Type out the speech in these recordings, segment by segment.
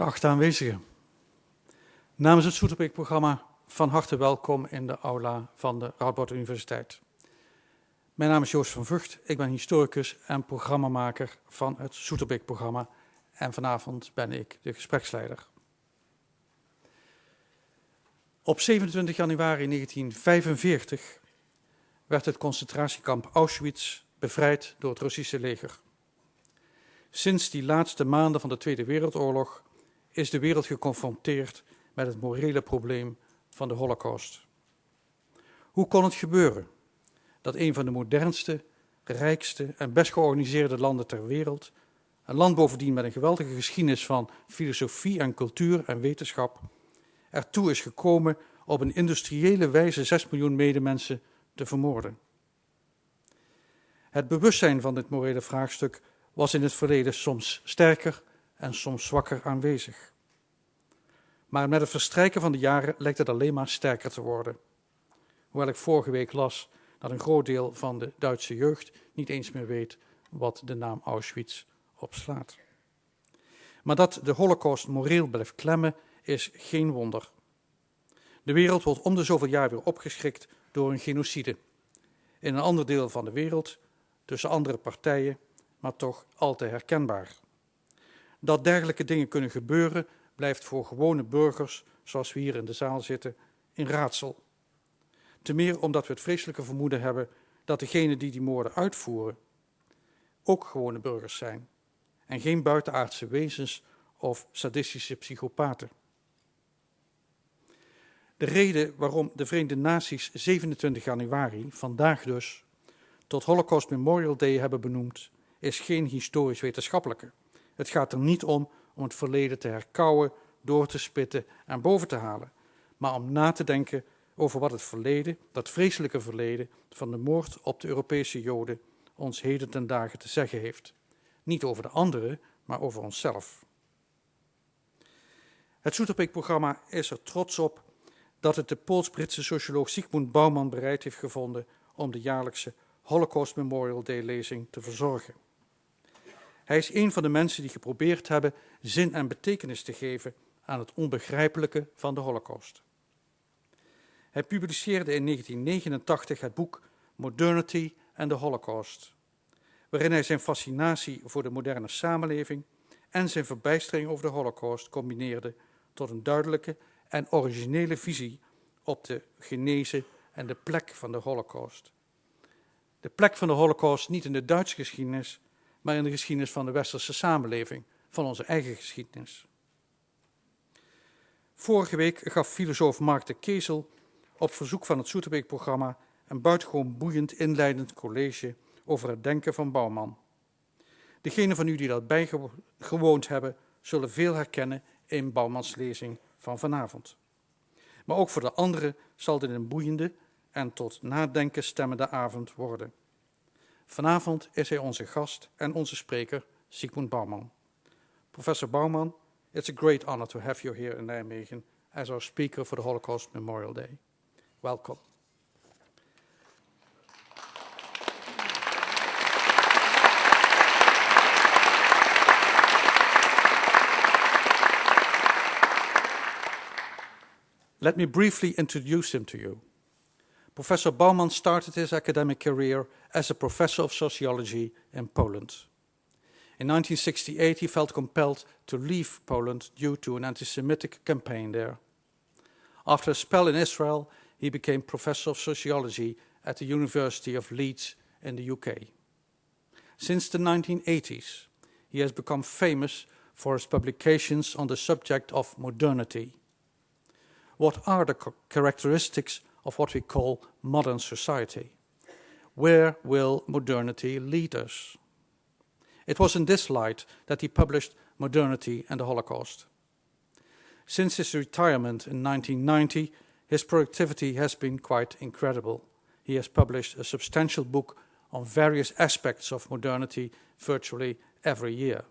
Geachte aanwezigen, namens het Soeterbeeck Programma van harte welkom in de aula van de Radboud Universiteit. Mijn naam is Joos van Vugt, ik ben historicus en programmamaker van het Soeterbeeck Programma en vanavond ben ik de gespreksleider. Op 27 januari 1945 werd het concentratiekamp Auschwitz bevrijd door het Russische leger. Sinds die laatste maanden van de Tweede Wereldoorlog is de wereld geconfronteerd met het morele probleem van de Holocaust. Hoe kon het gebeuren dat een van de modernste, rijkste en best georganiseerde landen ter wereld, een land bovendien met een geweldige geschiedenis van filosofie en cultuur en wetenschap, ertoe is gekomen op een industriële wijze 6 miljoen medemensen te vermoorden? Het bewustzijn van dit morele vraagstuk was in het verleden soms sterker en soms zwakker aanwezig. Maar met het verstrijken van de jaren lijkt het alleen maar sterker te worden. Hoewel ik vorige week las dat een groot deel van de Duitse jeugd niet eens meer weet wat de naam Auschwitz opslaat. Maar dat de Holocaust moreel blijft klemmen is geen wonder. De wereld wordt om de zoveel jaar weer opgeschrikt door een genocide. In een ander deel van de wereld, tussen andere partijen, maar toch al te herkenbaar. Dat dergelijke dingen kunnen gebeuren, blijft voor gewone burgers, zoals we hier in de zaal zitten, een raadsel. Te meer omdat we het vreselijke vermoeden hebben dat degenen die die moorden uitvoeren ook gewone burgers zijn en geen buitenaardse wezens of sadistische psychopaten. De reden waarom de Verenigde Naties 27 januari, vandaag dus, tot Holocaust Memorial Day hebben benoemd, is geen historisch-wetenschappelijke. Het gaat er niet om het verleden te herkauwen, door te spitten en boven te halen, maar om na te denken over wat het verleden, dat vreselijke verleden van de moord op de Europese Joden, ons heden ten dagen te zeggen heeft. Niet over de anderen, maar over onszelf. Het Soeterbeeck Programma is er trots op dat het de Pools-Britse socioloog Zygmunt Bauman bereid heeft gevonden om de jaarlijkse Holocaust Memorial Day lezing te verzorgen. Hij is een van de mensen die geprobeerd hebben zin en betekenis te geven aan het onbegrijpelijke van de Holocaust. Hij publiceerde in 1989 het boek Modernity and the Holocaust, waarin hij zijn fascinatie voor de moderne samenleving en zijn verbijstering over de Holocaust combineerde tot een duidelijke en originele visie op de genese en de plek van de Holocaust. De plek van de Holocaust niet in de Duitse geschiedenis, maar in de geschiedenis van de westerse samenleving, van onze eigen geschiedenis. Vorige week gaf filosoof Mark de Kezel op verzoek van het Soeterbeeck Programma een buitengewoon boeiend inleidend college over het denken van Bauman. Degenen van u die dat bijgewoond hebben, zullen veel herkennen in Baumans lezing van vanavond. Maar ook voor de anderen zal dit een boeiende en tot nadenken stemmende avond worden. Vanavond is hij onze gast en onze spreker, Zygmunt Bauman. Professor Bauman, it's a great honor to have you here in Nijmegen as our speaker for the Holocaust Memorial Day. Welcome. Let me briefly introduce him to you. Professor Bauman started his academic career as a professor of sociology in Poland. In 1968, he felt compelled to leave Poland due to an anti-Semitic campaign there. After a spell in Israel, he became professor of sociology at the University of Leeds in the UK. Since the 1980s, he has become famous for his publications on the subject of modernity. What are the characteristics of what we call modern society? Where will modernity lead us? It was in this light that he published Modernity and the Holocaust. Since his retirement in 1990, his productivity has been quite incredible. He has published a substantial book on various aspects of modernity virtually every year.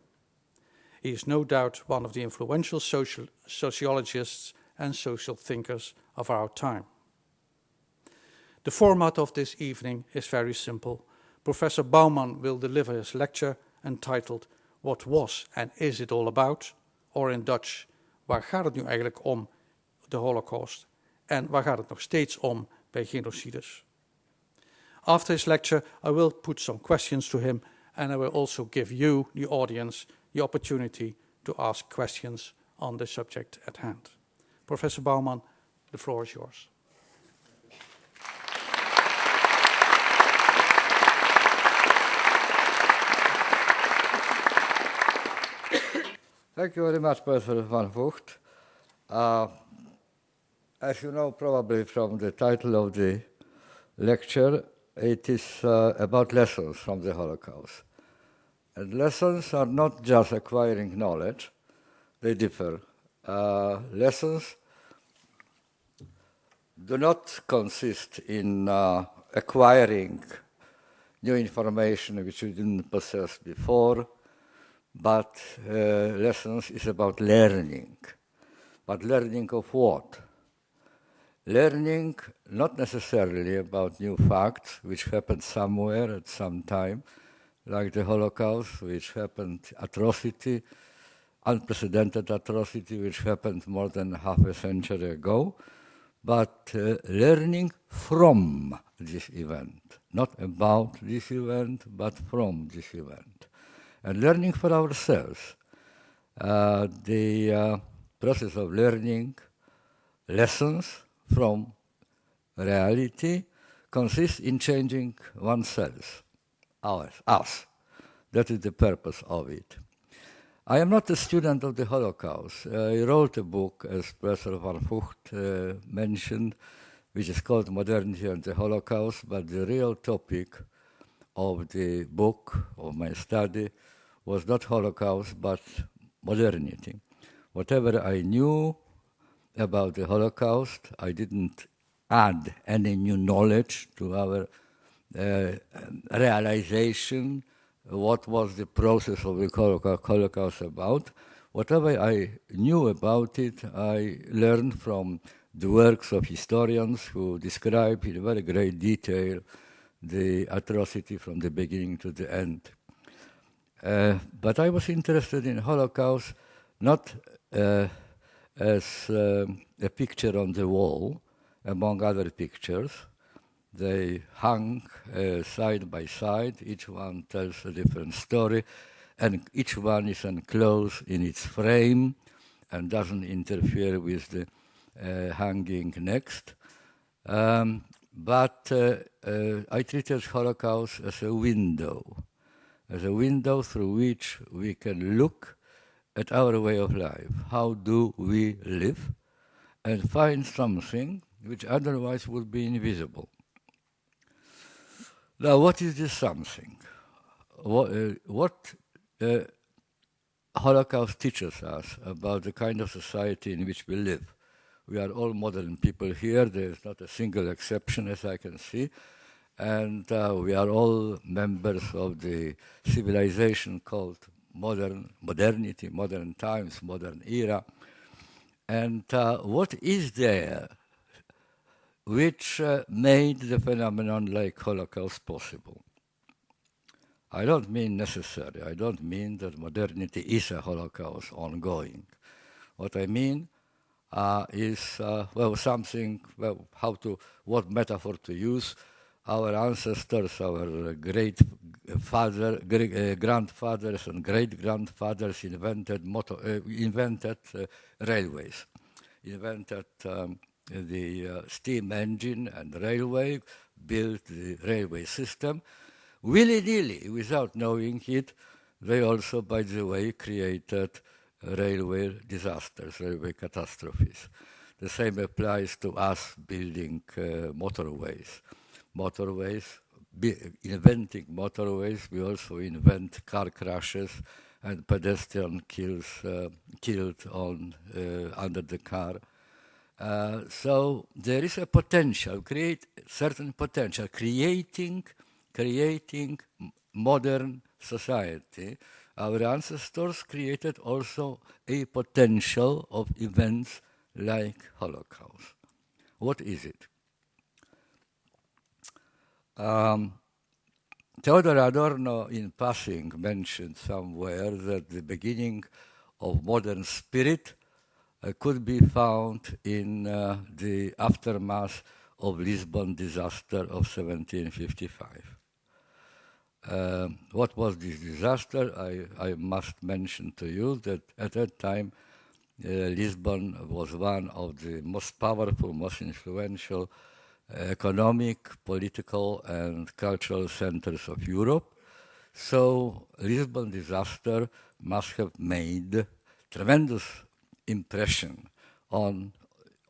He is no doubt one of the influential sociologists and social thinkers of our time. The format of this evening is very simple. Professor Bauman will deliver his lecture entitled What Was and Is It All About? or in Dutch, waar gaat het nu eigenlijk om de Holocaust? En waar gaat het nog steeds om bij genocides? After his lecture, I will put some questions to him, and I will also give you, the audience, the opportunity to ask questions on the subject at hand. Professor Bauman, the floor is yours. Thank you very much, Professor Van Vugt. As you know probably from the title of the lecture, it is about lessons from the Holocaust. And lessons are not just acquiring knowledge, they differ. Lessons do not consist in acquiring new information which you didn't possess before, but lessons is about learning. But learning of what? Learning not necessarily about new facts which happened somewhere at some time, like the Holocaust, which happened atrocity, unprecedented atrocity which happened more than half a century ago, but learning from this event, not about this event, but from this event. And learning for ourselves. The process of learning lessons from reality consists in changing oneself, us. That is the purpose of it. I am not a student of the Holocaust. I wrote a book, as Professor Van Vugt mentioned, which is called Modernity and the Holocaust, but the real topic of the book, of my study, was not Holocaust, but modernity. Whatever I knew about the Holocaust, I didn't add any new knowledge to our realization what was the process of the Holocaust about. Whatever I knew about it, I learned from the works of historians who describe in very great detail the atrocity from the beginning to the end. But I was interested in Holocaust not as a picture on the wall, among other pictures. They hung side by side, each one tells a different story, and each one is enclosed in its frame and doesn't interfere with the hanging next. But I treated Holocaust as a window through which we can look at our way of life. How do we live? And find something which otherwise would be invisible. Now, what is this something? What Holocaust teaches us about the kind of society in which we live? We are all modern people here. There is not a single exception, as I can see. And we are all members of the civilization called modernity, modern times, modern era. And what is there which made the phenomenon like Holocaust possible? I don't mean necessary. I don't mean that modernity is a Holocaust ongoing. What I mean is, what metaphor to use. Our ancestors, our grandfathers and great-grandfathers invented railways, invented the steam engine and railway, built the railway system. Willy-nilly, without knowing it, they also, by the way, created railway disasters, railway catastrophes. The same applies to us building motorways. Inventing motorways, we also invent car crashes and pedestrian killed under the car. So there is a potential, creating modern society. Our ancestors created also a potential of events like Holocaust. What is it? Theodor Adorno, in passing, mentioned somewhere that the beginning of modern spirit could be found in the aftermath of Lisbon disaster of 1755. What was this disaster? I must mention to you that at that time Lisbon was one of the most powerful, most influential economic, political and cultural centers of Europe. So Lisbon disaster must have made tremendous impression on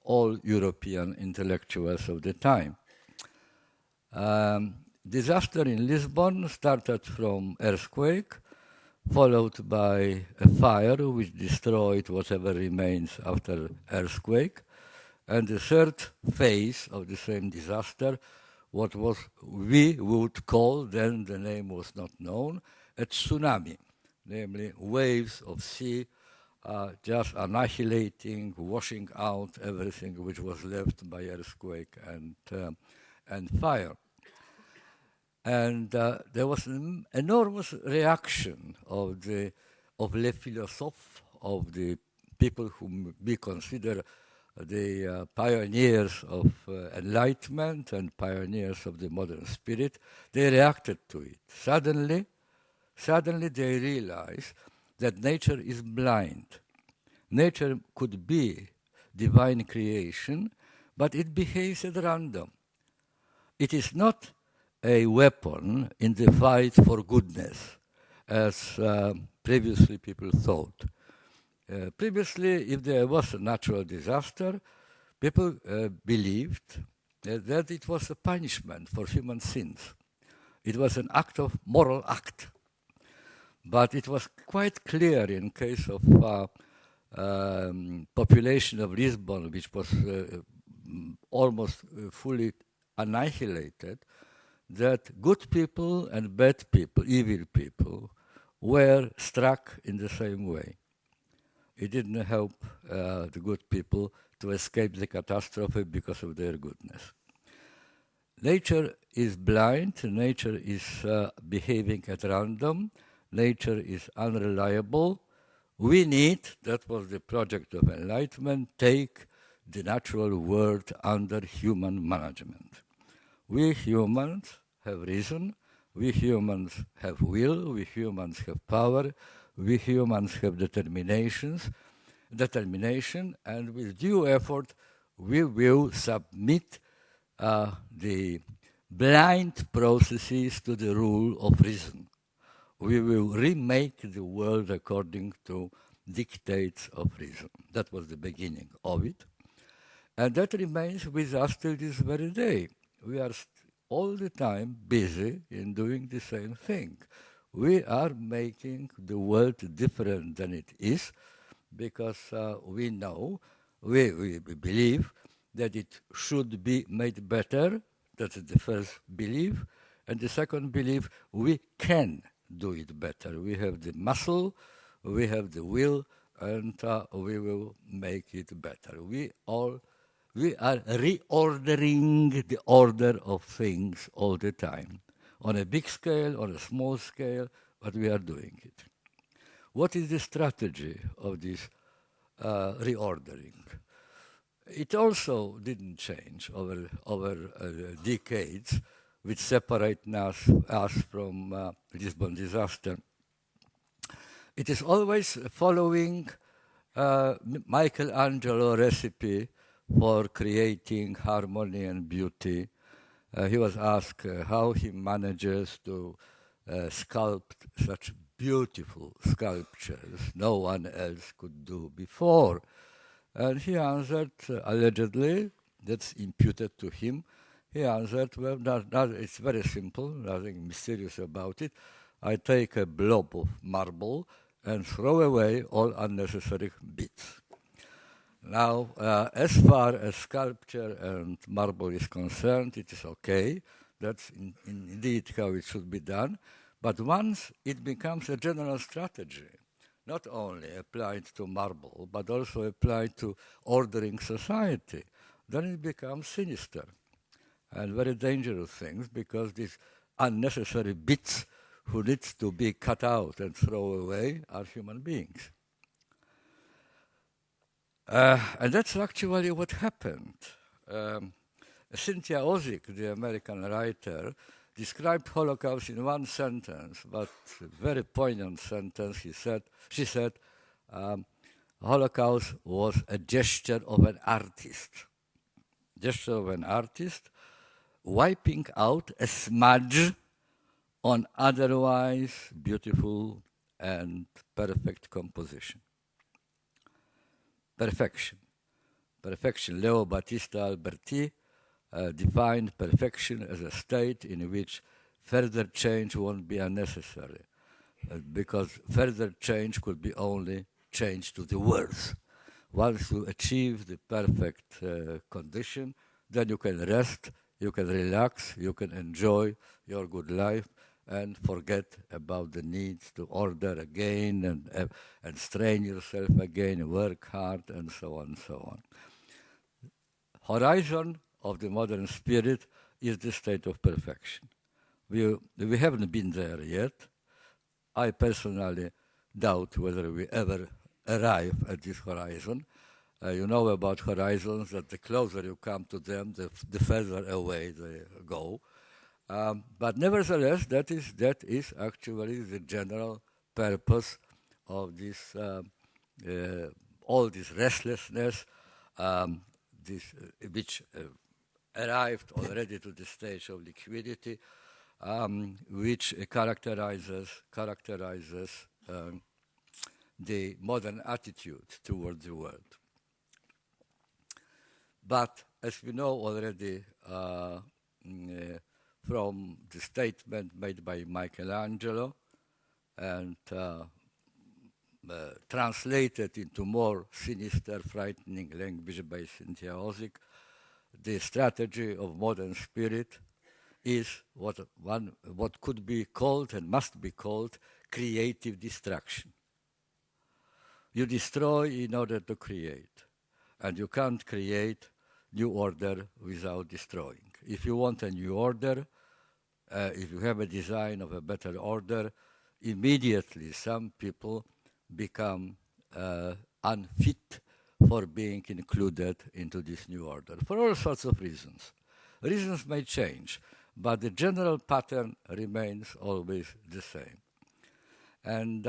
all European intellectuals of the time. Disaster in Lisbon started from earthquake, followed by a fire which destroyed whatever remains after earthquake. And the third phase of the same disaster, what was we would call, then the name was not known, a tsunami, namely waves of sea just annihilating, washing out everything which was left by earthquake and fire. And there was an enormous reaction of les philosophes, of the people whom we consider the pioneers of Enlightenment and pioneers of the modern spirit. They reacted to it. Suddenly they realized that nature is blind. Nature could be divine creation, but it behaves at random. It is not a weapon in the fight for goodness, as previously people thought. Previously, if there was a natural disaster, people believed that it was a punishment for human sins. It was an moral act. But it was quite clear in case of population of Lisbon, which was almost fully annihilated, that good people and bad people, evil people, were struck in the same way. It didn't help the good people to escape the catastrophe because of their goodness. Nature is blind, nature is behaving at random, nature is unreliable. We need, that was the project of Enlightenment, take the natural world under human management. We humans have reason, we humans have will, we humans have power, we humans have determination, and with due effort we will submit the blind processes to the rule of reason. We will remake the world according to dictates of reason. That was the beginning of it. And that remains with us till this very day. We are all the time busy in doing the same thing. We are making the world different than it is because we know, we believe that it should be made better. That's the first belief. And the second belief, we can do it better. We have the muscle, we have the will, and we will make it better. We are reordering the order of things all the time, on a big scale, on a small scale, but we are doing it. What is the strategy of this reordering? It also didn't change over decades, which separate us from Lisbon disaster. It is always following Michelangelo recipe for creating harmony and beauty. He was asked how he manages to sculpt such beautiful sculptures no one else could do before. And he answered, allegedly, that's imputed to him, he answered, well, it's very simple, nothing mysterious about it. I take a blob of marble and throw away all unnecessary bits. Now, as far as sculpture and marble is concerned, it is okay. That's indeed how it should be done. But once it becomes a general strategy, not only applied to marble, but also applied to ordering society, then it becomes sinister and very dangerous things, because these unnecessary bits who needs to be cut out and thrown away are human beings. And that's actually what happened. Cynthia Ozick, the American writer, described Holocaust in one sentence, but a very poignant sentence. She said, Holocaust was a gesture of an artist. Gesture of an artist wiping out a smudge on otherwise beautiful and perfect composition. Perfection. Perfection. Leo Battista Alberti defined perfection as a state in which further change won't be unnecessary, because further change could be only change to the worse. Once you achieve the perfect condition, then you can rest, you can relax, you can enjoy your good life and forget about the needs to order again and strain yourself again, work hard, and so on and so on. Horizon of the modern spirit is the state of perfection. We haven't been there yet. I personally doubt whether we ever arrive at this horizon. You know about horizons, that the closer you come to them, the further away they go. But nevertheless, that is actually the general purpose of this, all this restlessness, which arrived already to the stage of liquidity, which characterizes the modern attitude toward the world. But as we know already from the statement made by Michelangelo and translated into more sinister, frightening language by Cynthia Ozick, the strategy of modern spirit is what could be called and must be called creative destruction. You destroy in order to create, and you can't create new order without destroying. If you want a new order, if you have a design of a better order, immediately some people become unfit for being included into this new order, for all sorts of reasons. Reasons may change, but the general pattern remains always the same. And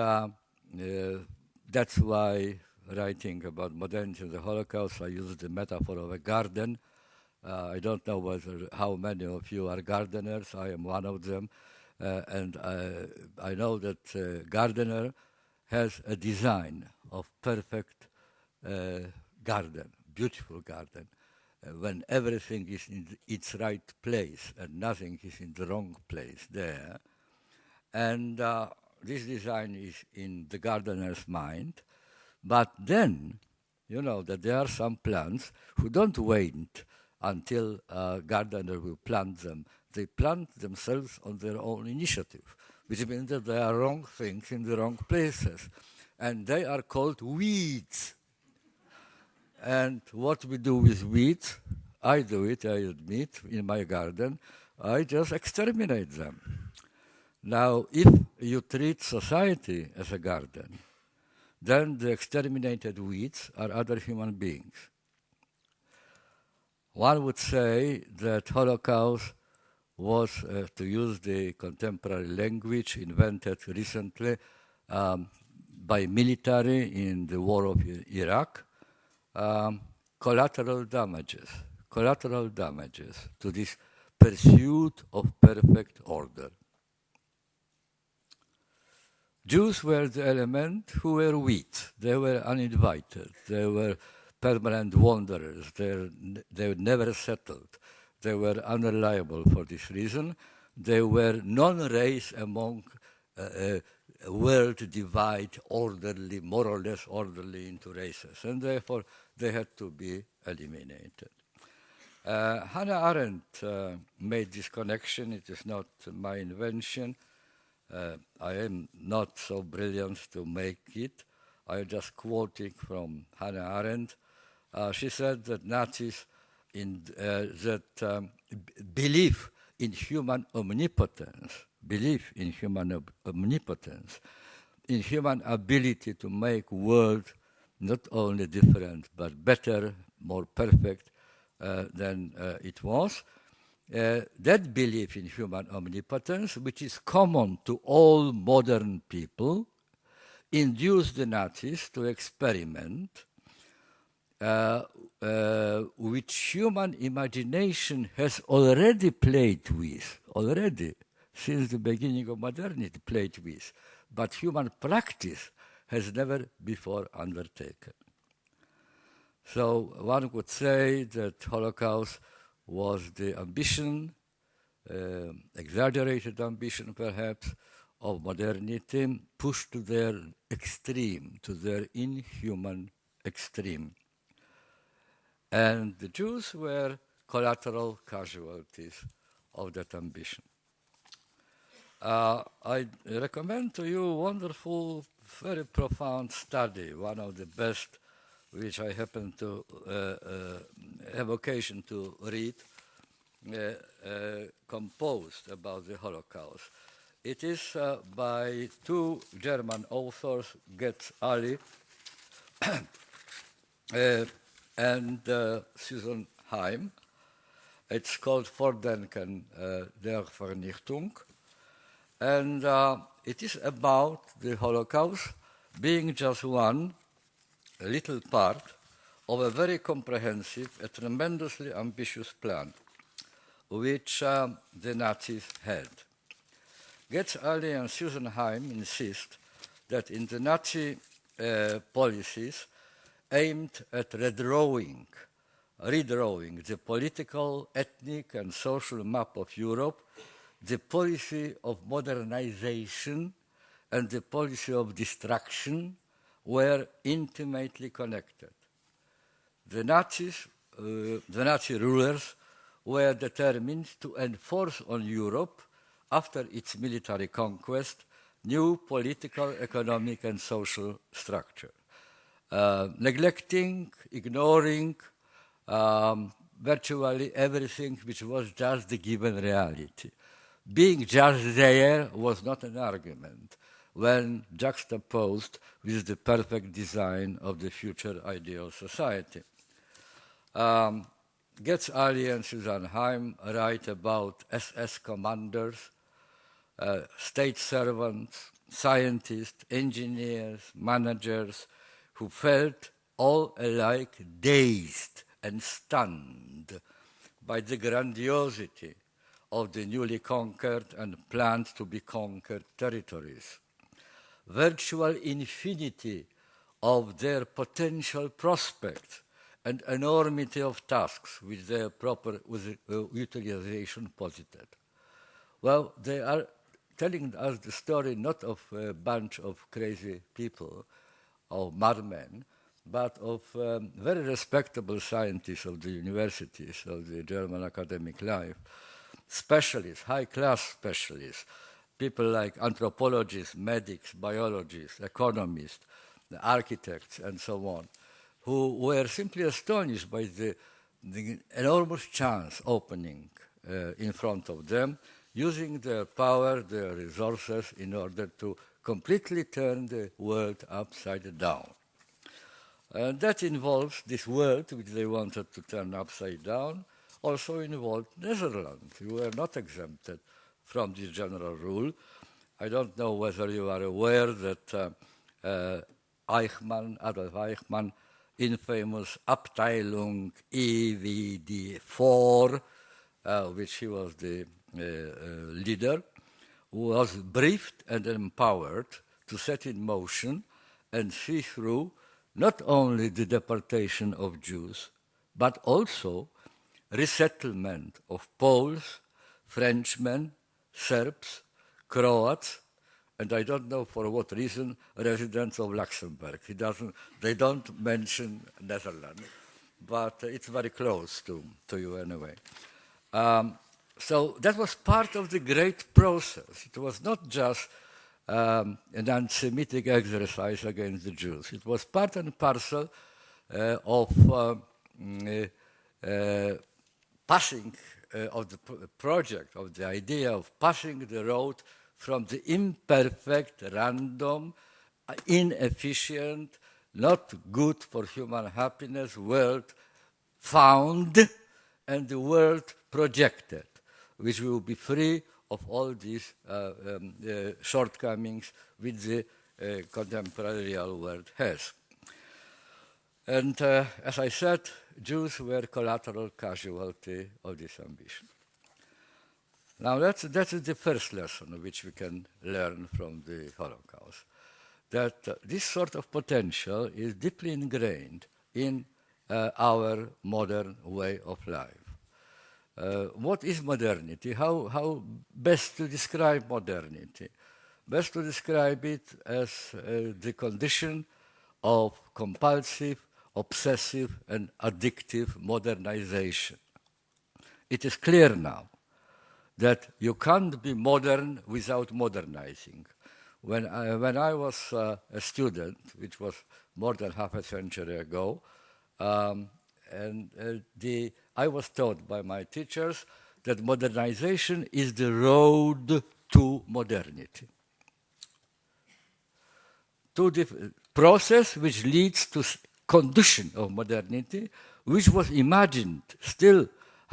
that's why, writing about modernity and the Holocaust, I use the metaphor of a garden. I don't know how many of you are gardeners. I am one of them. And I know that gardener has a design of perfect garden, beautiful garden, when everything is in its right place and nothing is in the wrong place there. And this design is in the gardener's mind. But then, you know that there are some plants who don't wait until a gardener will plant them. They plant themselves on their own initiative, which means that there are wrong things in the wrong places. And they are called weeds. And what we do with weeds, I do it, I admit, in my garden, I just exterminate them. Now, if you treat society as a garden, then the exterminated weeds are other human beings. One would say that Holocaust was, to use the contemporary language invented recently by military in the war of Iraq, collateral damages to this pursuit of perfect order. Jews were the element who were weeds. They were uninvited. They were permanent wanderers. They were never settled. They were unreliable for this reason. They were non-race among a world divide orderly, more or less orderly into races, and therefore they had to be eliminated. Hannah Arendt made this connection. It is not my invention. I am not so brilliant to make it. I am just quoting from Hannah Arendt. She said that Nazis belief in human omnipotence, in human ability to make world not only different, but better, more perfect than it was. That belief in human omnipotence, which is common to all modern people, induced the Nazis to experiment which human imagination has already played with, since the beginning of modernity played with, but human practice has never before undertaken. So one could say that Holocaust was the ambition, exaggerated ambition perhaps, of modernity pushed to their extreme, to their inhuman extreme. And the Jews were collateral casualties of that ambition. I recommend to you a wonderful, very profound study, one of the best which I happen to have occasion to read, composed about the Holocaust. It is by two German authors, Ghraib and Susan Heim. It's called Vordenken der Vernichtung. And it is about the Holocaust being just one little part of a very comprehensive, a tremendously ambitious plan which the Nazis had. Ghraib and Susan Heim insist that in the Nazi policies aimed at redrawing the political, ethnic, and social map of Europe, the policy of modernization and the policy of destruction were intimately connected. The Nazi rulers were determined to enforce on Europe, after its military conquest, new political, economic, and social structure. Neglecting, ignoring virtually everything which was just the given reality. Being just there was not an argument when juxtaposed with the perfect design of the future ideal society. Ghraib and Susan Heim write about SS commanders, state servants, scientists, engineers, managers, who felt all alike dazed and stunned by the grandiosity of the newly conquered and planned to be conquered territories. Virtual infinity of their potential prospects and enormity of tasks which their proper utilization posited. Well, they are telling us the story not of a bunch of crazy people, of madmen, but of very respectable scientists of the universities, of the German academic life, specialists, high-class specialists, people like anthropologists, medics, biologists, economists, architects, and so on, who were simply astonished by the enormous chance opening in front of them, using their power, their resources, in order to completely turn the world upside down. And that involves this world, which they wanted to turn upside down, also involved Netherlands. You were not exempted from this general rule. I don't know whether you are aware that Adolf Eichmann, infamous Abteilung EWD4, which he was the leader, was briefed and empowered to set in motion and see through not only the deportation of Jews, but also resettlement of Poles, Frenchmen, Serbs, Croats, and I don't know for what reason, residents of Luxembourg. They don't mention Netherlands, but it's very close to you anyway. So that was part of the great process. It was not just an anti-Semitic exercise against the Jews. It was part and parcel of passing of the project, of the idea of passing the road from the imperfect, random, inefficient, not good for human happiness, world found and the world projected, which will be free of all these shortcomings which the contemporary real world has. And as I said, Jews were collateral casualty of this ambition. Now that is the first lesson which we can learn from the Holocaust, that this sort of potential is deeply ingrained in our modern way of life. What is modernity? How best to describe modernity? Best to describe it as the condition of compulsive, obsessive, and addictive modernization. It is clear now that you can't be modern without modernizing. When I was a student, which was more than half a century ago, I was taught by my teachers that modernization is the road to modernity. To the process which leads to condition of modernity, which was imagined still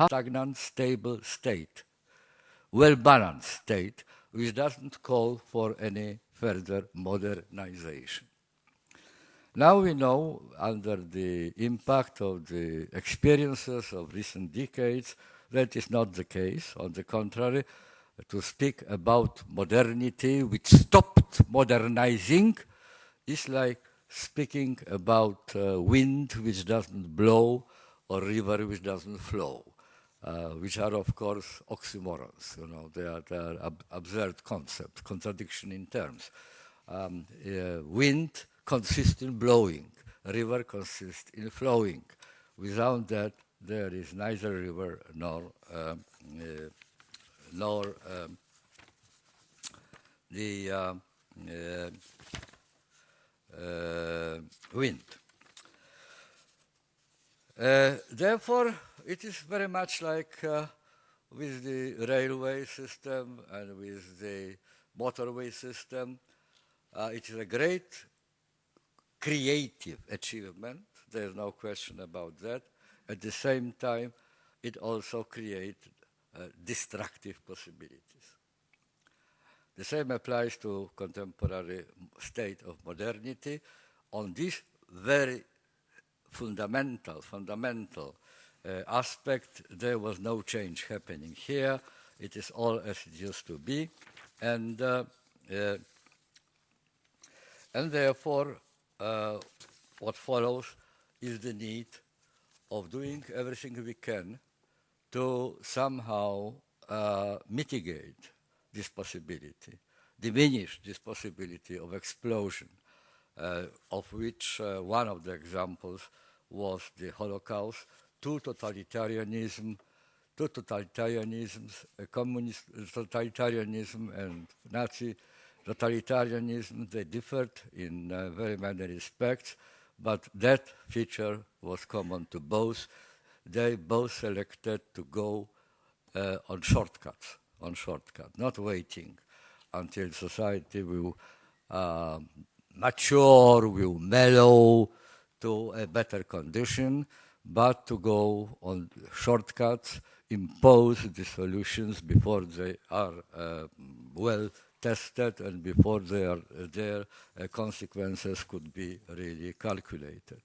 stagnant, stable state, well-balanced state, which doesn't call for any further modernization. Now we know, under the impact of the experiences of recent decades, that is not the case. On the contrary, to speak about modernity which stopped modernizing is like speaking about wind which doesn't blow or river which doesn't flow, which are, of course, oxymorons. You know, they are absurd concepts, contradiction in terms. Wind consists in blowing, river consists in flowing. Without that, there is neither river nor wind. Therefore, it is very much like with the railway system and with the motorway system. It is a great creative achievement. There is no question about that. At the same time, it also creates destructive possibilities. The same applies to contemporary state of modernity. On this very fundamental aspect, there was no change happening here. It is all as it used to be, and therefore, what follows is the need of doing everything we can to somehow mitigate this possibility, diminish this possibility of explosion, of which one of the examples was the Holocaust, two totalitarianisms, communist totalitarianism and Nazi totalitarianism. They differed in very many respects, but that feature was common to both. They both selected to go on shortcuts, not waiting until society will mature, will mellow to a better condition, but to go on shortcuts, impose the solutions before they are well tested and before their consequences could be really calculated.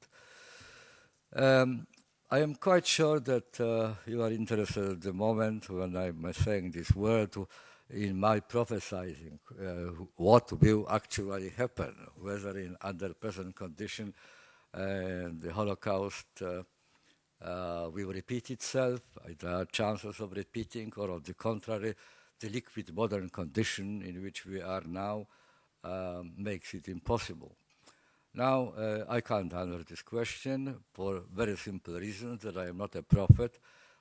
I am quite sure that you are interested at the moment when I'm saying this word in my prophesying what will actually happen, whether under present condition the Holocaust will repeat itself, there are chances of repeating, or on the contrary, the liquid modern condition in which we are now makes it impossible. Now, I can't answer this question for very simple reasons that I am not a prophet.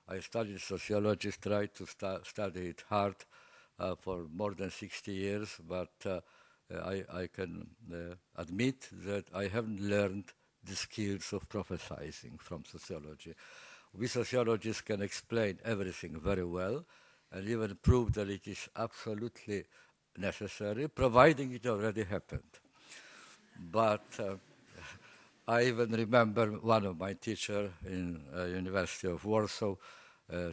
I studied sociology, tried to study it hard for more than 60 years, but I can admit that I haven't learned the skills of prophesizing from sociology. We sociologists can explain everything very well and even prove that it is absolutely necessary, providing it already happened. But I even remember one of my teachers in University of Warsaw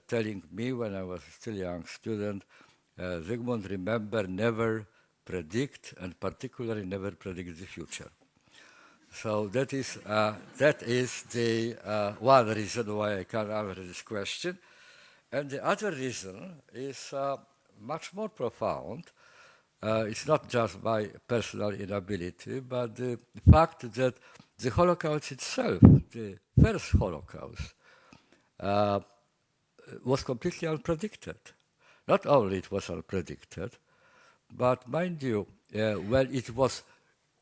telling me when I was still a young student, Zygmunt, remember, never predict, and particularly never predict the future. So that is the one reason why I can answer this question. And the other reason is much more profound. It's not just my personal inability, but the fact that the Holocaust itself, the first Holocaust, was completely unpredicted. Not only it was unpredicted, but mind you, when it was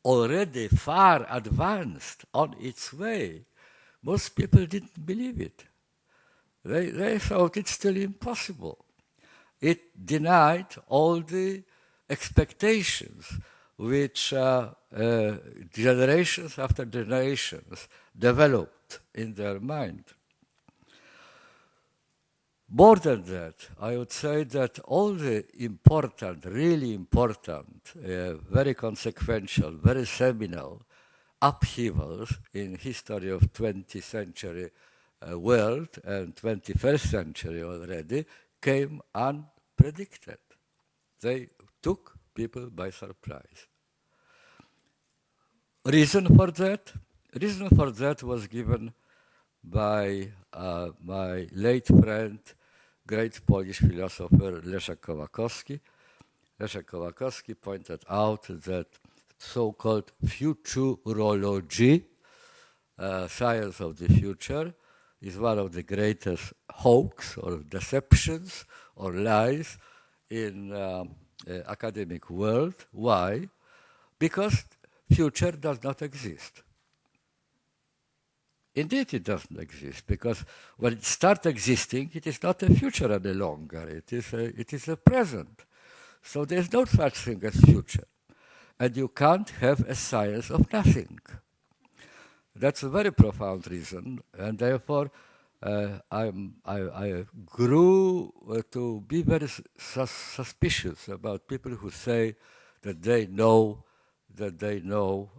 already far advanced on its way, most people didn't believe it. They thought it's still impossible. It denied all the expectations which generations after generations developed in their mind. More than that, I would say that all the important, really important, very consequential, very seminal upheavals in history of 20th century world and 21st century already came unpredicted. They took people by surprise. Reason for that? Reason for that was given by my late friend, great Polish philosopher Leszek Kołakowski. Leszek Kołakowski pointed out that so-called futurology, science of the future, is one of the greatest hoax or deceptions or lies in academic world. Why? Because future does not exist. Indeed, it doesn't exist, because when it starts existing, it is not a future any longer. It is a present. So there's no such thing as future. And you can't have a science of nothing. That's a very profound reason, and therefore I grew to be very suspicious about people who say that they know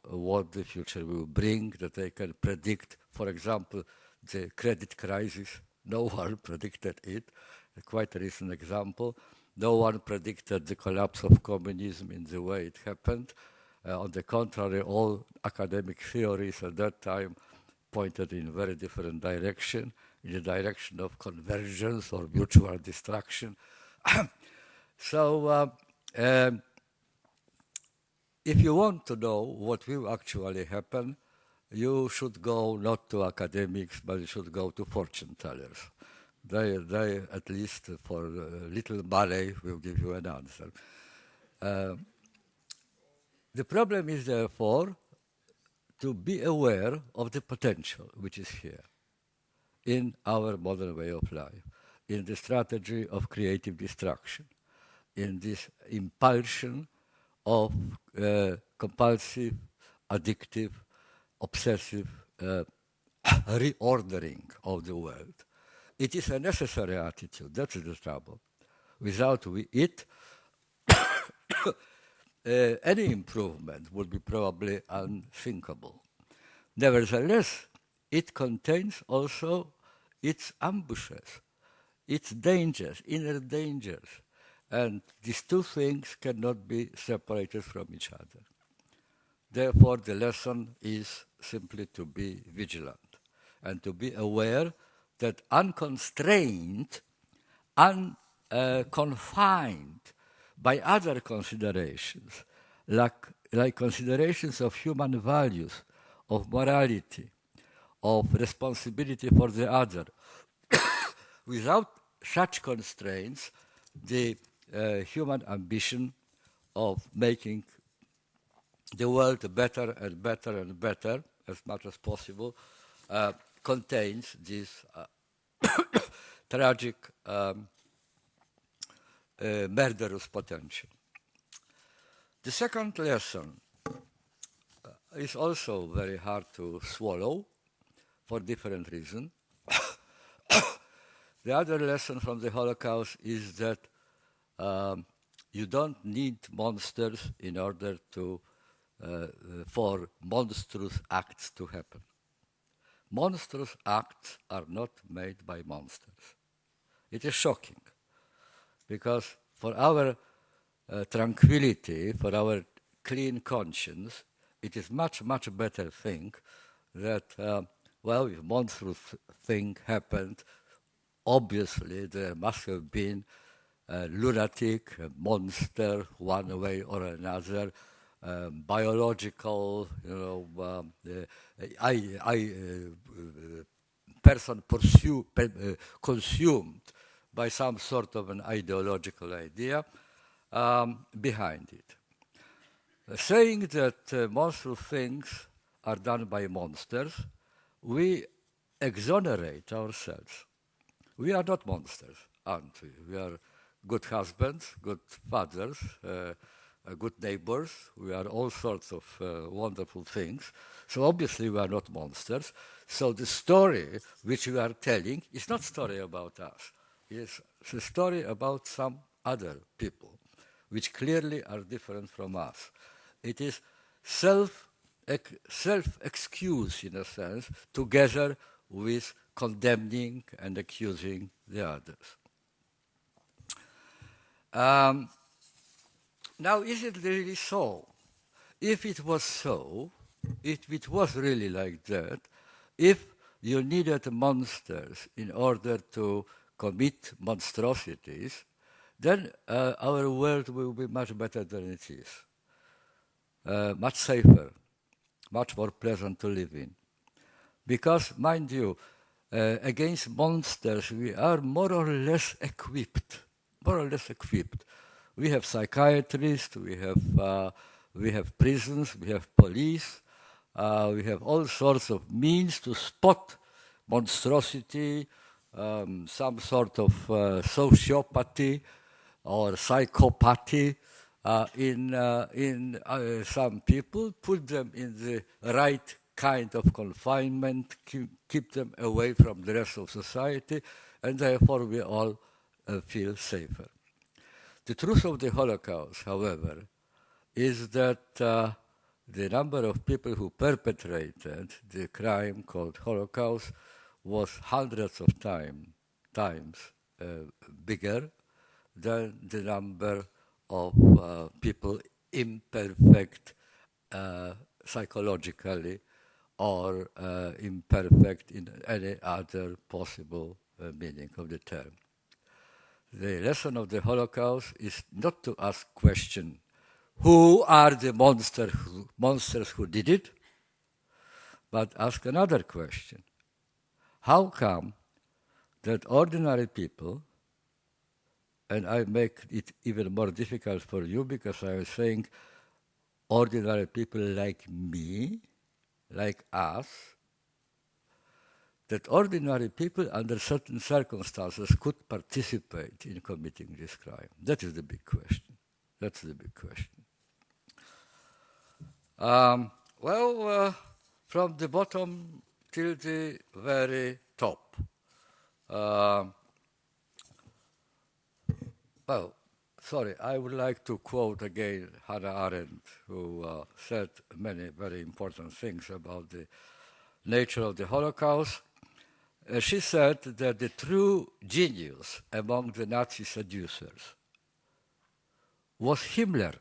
what the future will bring, that they can predict. For example, the credit crisis, no one predicted it. Quite a recent example. No one predicted the collapse of communism in the way it happened. On the contrary, all academic theories at that time pointed in very different direction, in the direction of convergence or mutual destruction. So if you want to know what will actually happen, you should go not to academics, but you should go to fortune tellers. They at least for little money, will give you an answer. The problem is, therefore, to be aware of the potential which is here in our modern way of life, in the strategy of creative destruction, in this impulsion of compulsive, addictive, obsessive reordering of the world. It is a necessary attitude. That's the trouble. Without it, any improvement would be probably unthinkable. Nevertheless, it contains also its ambushes, its dangers, inner dangers. And these two things cannot be separated from each other. Therefore, the lesson is simply to be vigilant and to be aware that unconstrained, unconfined by other considerations, like considerations of human values, of morality, of responsibility for the other. Without such constraints, the human ambition of making the world better and better and better, as much as possible, contains this tragic, murderous potential. The second lesson is also very hard to swallow for different reasons. The other lesson from the Holocaust is that you don't need monsters in order to for monstrous acts to happen. Monstrous acts are not made by monsters. It is shocking, because for our tranquility, for our clean conscience, it is much, much better think that, if monstrous thing happened, obviously there must have been a lunatic, a monster, one way or another, biological, person consumed by some sort of an ideological idea behind it. Saying that monstrous things are done by monsters, we exonerate ourselves. We are not monsters, aren't we? We are good husbands, good fathers, good neighbors. We are all sorts of wonderful things. So obviously we are not monsters. So the story which we are telling is not a story about us. It's a story about some other people, which clearly are different from us. It is self-excuse, in a sense, together with condemning and accusing the others. Now, is it really so? If it was so, if it was really like that, if you needed monsters in order to commit monstrosities, then our world will be much better than it is. Much safer, much more pleasant to live in. Because, mind you, against monsters we are more or less equipped. We have psychiatrists, we have prisons, we have police, we have all sorts of means to spot monstrosity, some sort of sociopathy or psychopathy in some people, put them in the right kind of confinement, keep them away from the rest of society, and therefore we all feel safer. The truth of the Holocaust, however, is that the number of people who perpetrated the crime called Holocaust was hundreds of times bigger than the number of people imperfect psychologically or imperfect in any other possible meaning of the term. The lesson of the Holocaust is not to ask question, who are the monsters who did it, but ask another question. How come that ordinary people, and I make it even more difficult for you because I was saying ordinary people like me, like us, that ordinary people under certain circumstances could participate in committing this crime? That is the big question. That's the big question. From the bottom till the very top. I would like to quote again Hannah Arendt, who said many very important things about the nature of the Holocaust. She said that the true genius among the Nazi seducers was Himmler,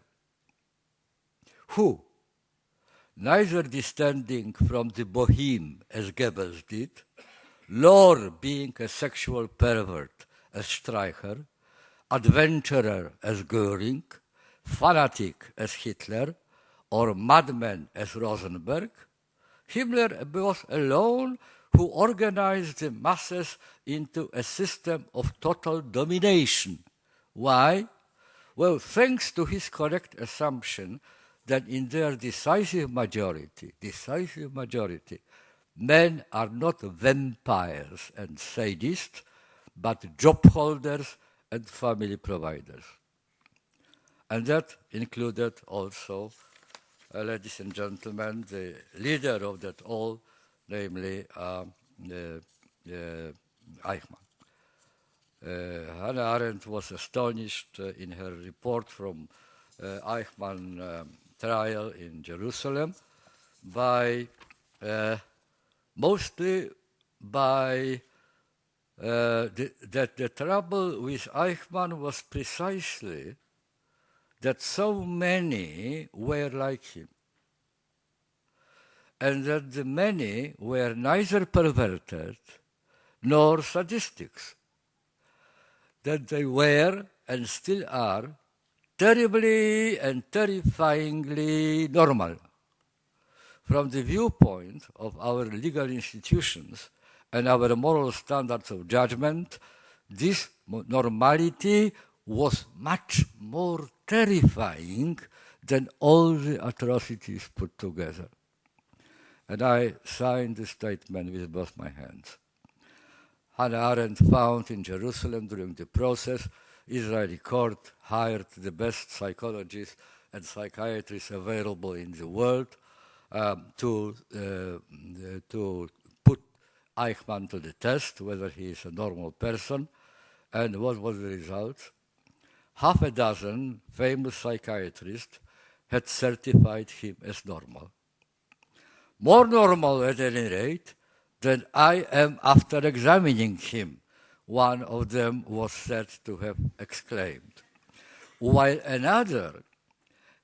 who, neither descending from the boheme as Goebbels did, nor being a sexual pervert as Streicher, adventurer as Göring, fanatic as Hitler, or madman as Rosenberg, Himmler was alone who organized the masses into a system of total domination. Why? Well, thanks to his correct assumption that in their decisive majority, men are not vampires and sadists, but job holders and family providers. And that included also, ladies and gentlemen, the leader of that all, namely Eichmann. Hannah Arendt was astonished in her report from Eichmann trial in Jerusalem mostly by that the trouble with Eichmann was precisely that so many were like him, and that the many were neither perverted nor sadistics, that they were and still are terribly and terrifyingly normal. From the viewpoint of our legal institutions and our moral standards of judgment, this normality was much more terrifying than all the atrocities put together. And I signed the statement with both my hands. Hannah Arendt found in Jerusalem during the process, Israeli court hired the best psychologists and psychiatrists available in the world to put Eichmann to the test, whether he is a normal person. And what was the result? Half a dozen famous psychiatrists had certified him as normal. More normal, at any rate, than I am after examining him, one of them was said to have exclaimed, while another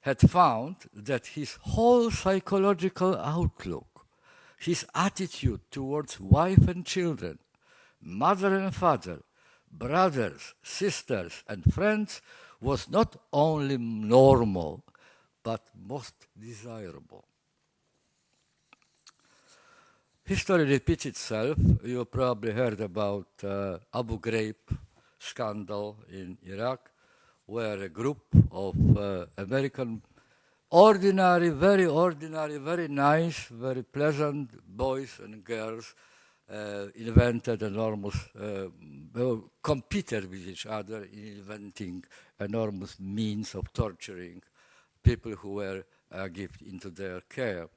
had found that his whole psychological outlook, his attitude towards wife and children, mother and father, brothers, sisters, and friends was not only normal, but most desirable. History repeats itself. You probably heard about Abu Ghraib Scandal in Iraq, where a group of American very nice, very pleasant boys and girls invented enormous, competed with each other in inventing enormous means of torturing people who were given into their care.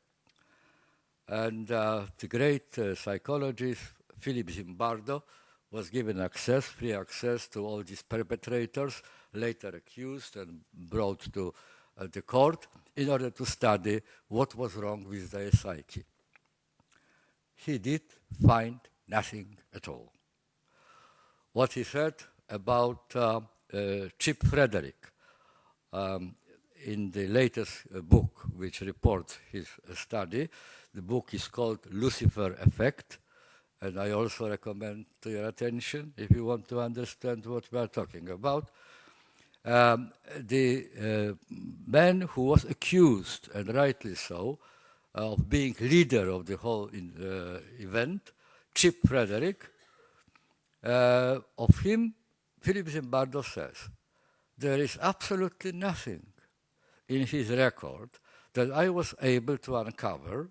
And the great psychologist Philip Zimbardo was given free access to all these perpetrators, later accused and brought to the court in order to study what was wrong with their psyche. He did find nothing at all. What he said about Chip Frederick in the latest book which reports his study, the book is called Lucifer Effect, and I also recommend to your attention if you want to understand what we are talking about. The man who was accused, and rightly so, of being leader of the whole event, Chip Frederick, of him, Philip Zimbardo says, there is absolutely nothing in his record that I was able to uncover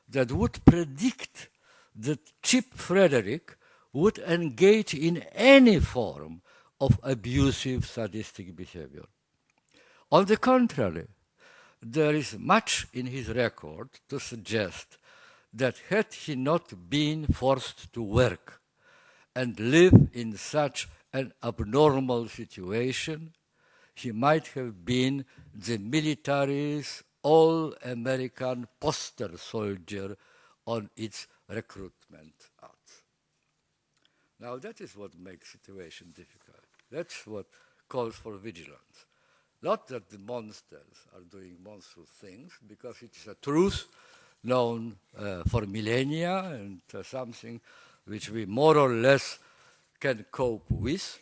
that would predict that Chip Frederick would engage in any form of abusive, sadistic behavior. On the contrary, there is much in his record to suggest that had he not been forced to work and live in such an abnormal situation, he might have been the military's all-American poster soldier on its recruitment ads. Now that is what makes situation difficult. That's what calls for vigilance. Not that the monsters are doing monstrous things, because it is a truth known for millennia and something which we more or less can cope with.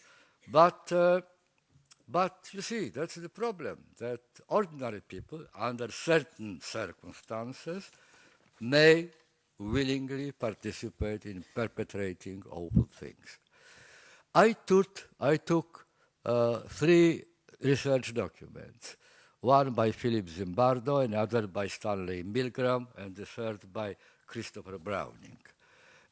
But you see, that's the problem, that ordinary people, under certain circumstances, may willingly participate in perpetrating awful things. I took 3 research documents, one by Philip Zimbardo, another by Stanley Milgram, and the third by Christopher Browning,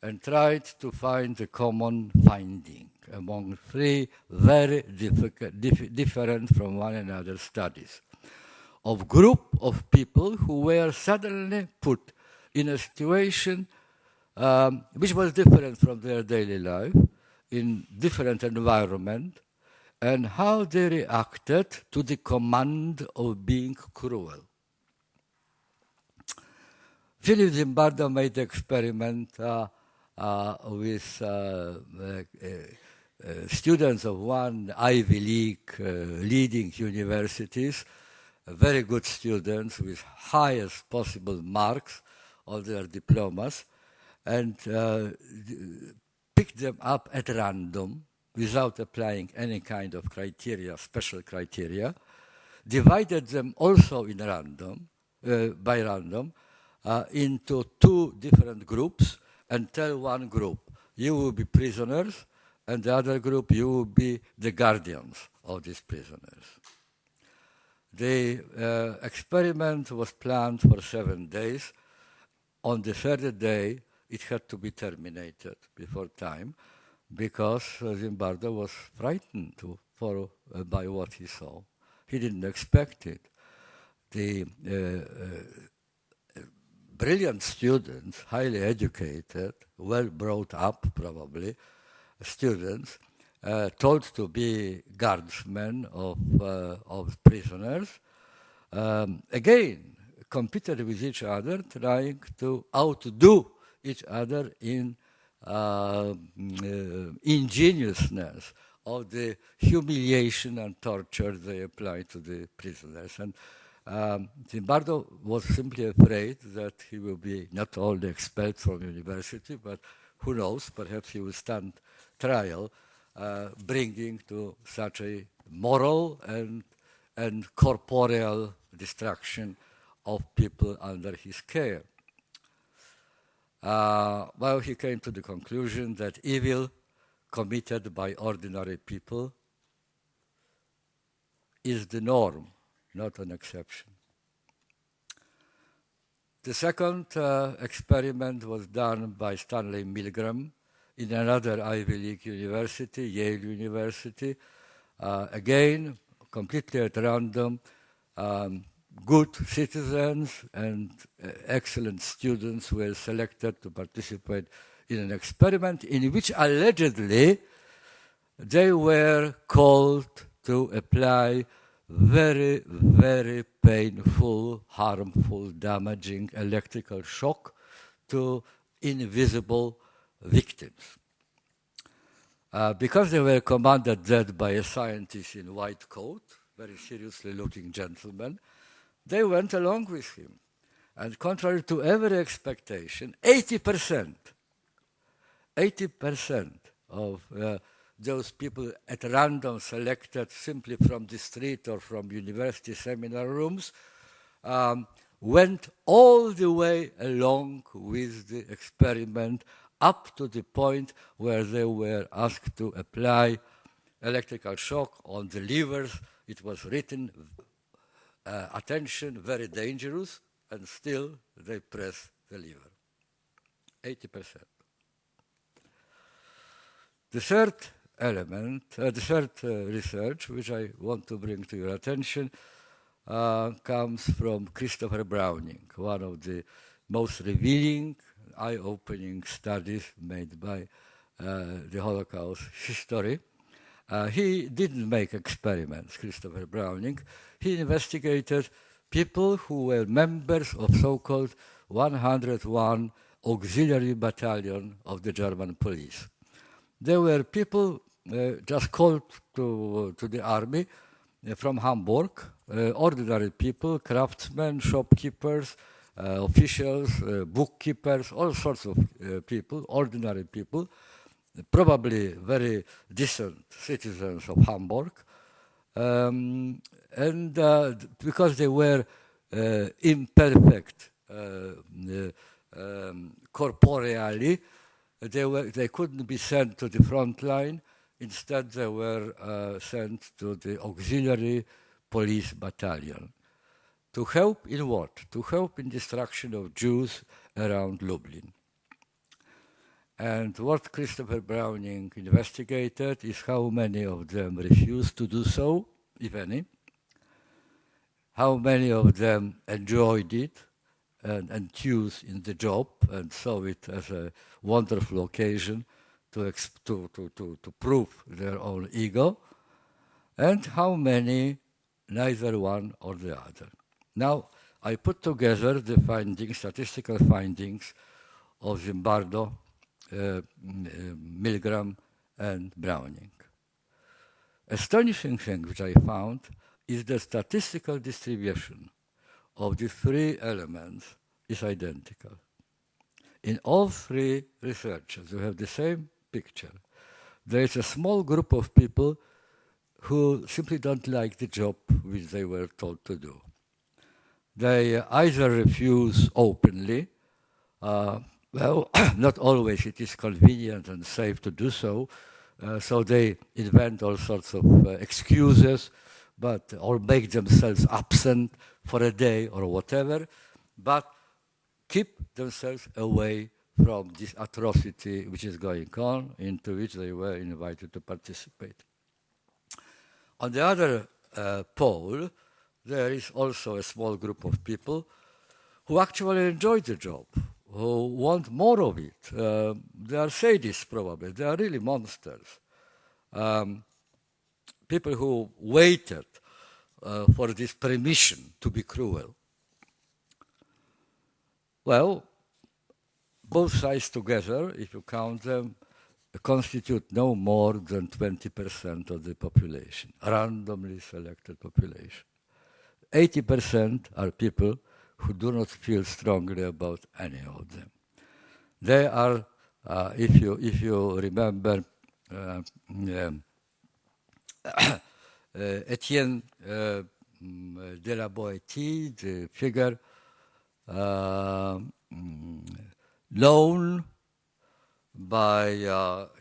and tried to find a common finding among 3 very different from one another studies of group of people who were suddenly put in a situation which was different from their daily life, in different environment, and how they reacted to the command of being cruel. Philip Zimbardo made the experiment with students of one Ivy League leading universities, very good students with highest possible marks on their diplomas, and picked them up at random without applying any kind of criteria, special criteria, divided them also in random, by random, into two different groups, and tell one group, you will be prisoners, and the other group, you will be the guardians of these prisoners. The experiment was planned for 7 days. On the third day, it had to be terminated before time because Zimbardo was frightened by what he saw. He didn't expect it. The brilliant students, highly educated, well brought up probably, students, told to be guardsmen of prisoners, again, competed with each other, trying to outdo each other in ingenuousness of the humiliation and torture they applied to the prisoners. And Zimbardo was simply afraid that he will be not only expelled from university, but who knows, perhaps he will stand trial, bringing to such a moral and corporeal destruction of people under his care. Well, he came to the conclusion that evil committed by ordinary people is the norm, not an exception. The second experiment was done by Stanley Milgram in another Ivy League university, Yale University. Again, completely at random, good citizens and excellent students were selected to participate in an experiment in which allegedly they were called to apply very, very painful, harmful, damaging electrical shock to invisible victims. Because they were commanded that by a scientist in white coat, very seriously looking gentleman, they went along with him. And contrary to every expectation, 80% of those people at random selected simply from the street or from university seminar rooms went all the way along with the experiment up to the point where they were asked to apply electrical shock on the livers. It was written, attention, very dangerous, and still they press the lever. 80%. The third element, the third research, which I want to bring to your attention, comes from Christopher Browning, one of the most revealing, eye-opening studies made by the Holocaust history. He didn't make experiments, Christopher Browning. He investigated people who were members of so-called 101 Auxiliary Battalion of the German police. They were people just called to the army from Hamburg, ordinary people, craftsmen, shopkeepers, officials, bookkeepers, all sorts of people, ordinary people, probably very decent citizens of Hamburg. And because they were imperfect corporeally, they couldn't be sent to the front line. Instead, they were sent to the auxiliary police battalion. To help in what? To help in destruction of Jews around Lublin. And what Christopher Browning investigated is how many of them refused to do so, if any, how many of them enjoyed it and enthused in the job and saw it as a wonderful occasion to prove their own ego, and how many neither one or the other. Now, I put together the findings, statistical findings of Zimbardo, Milgram, and Browning. Astonishing thing which I found is the statistical distribution of the three elements is identical. In all three researchers, we have the same picture. There is a small group of people who simply don't like the job which they were told to do. They either refuse openly, not always it is convenient and safe to do so, so they invent all sorts of excuses, or make themselves absent for a day or whatever, but keep themselves away from this atrocity which is going on, into which they were invited to participate. On the other pole, there is also a small group of people who actually enjoy the job, who want more of it. They are sadists, probably. They are really monsters. People who waited for this permission to be cruel. Well, both sides together, if you count them, constitute no more than 20% of the population, randomly selected population. 80% are people who do not feel strongly about any of them. They are, if you remember, Etienne de la Boétie, the figure known by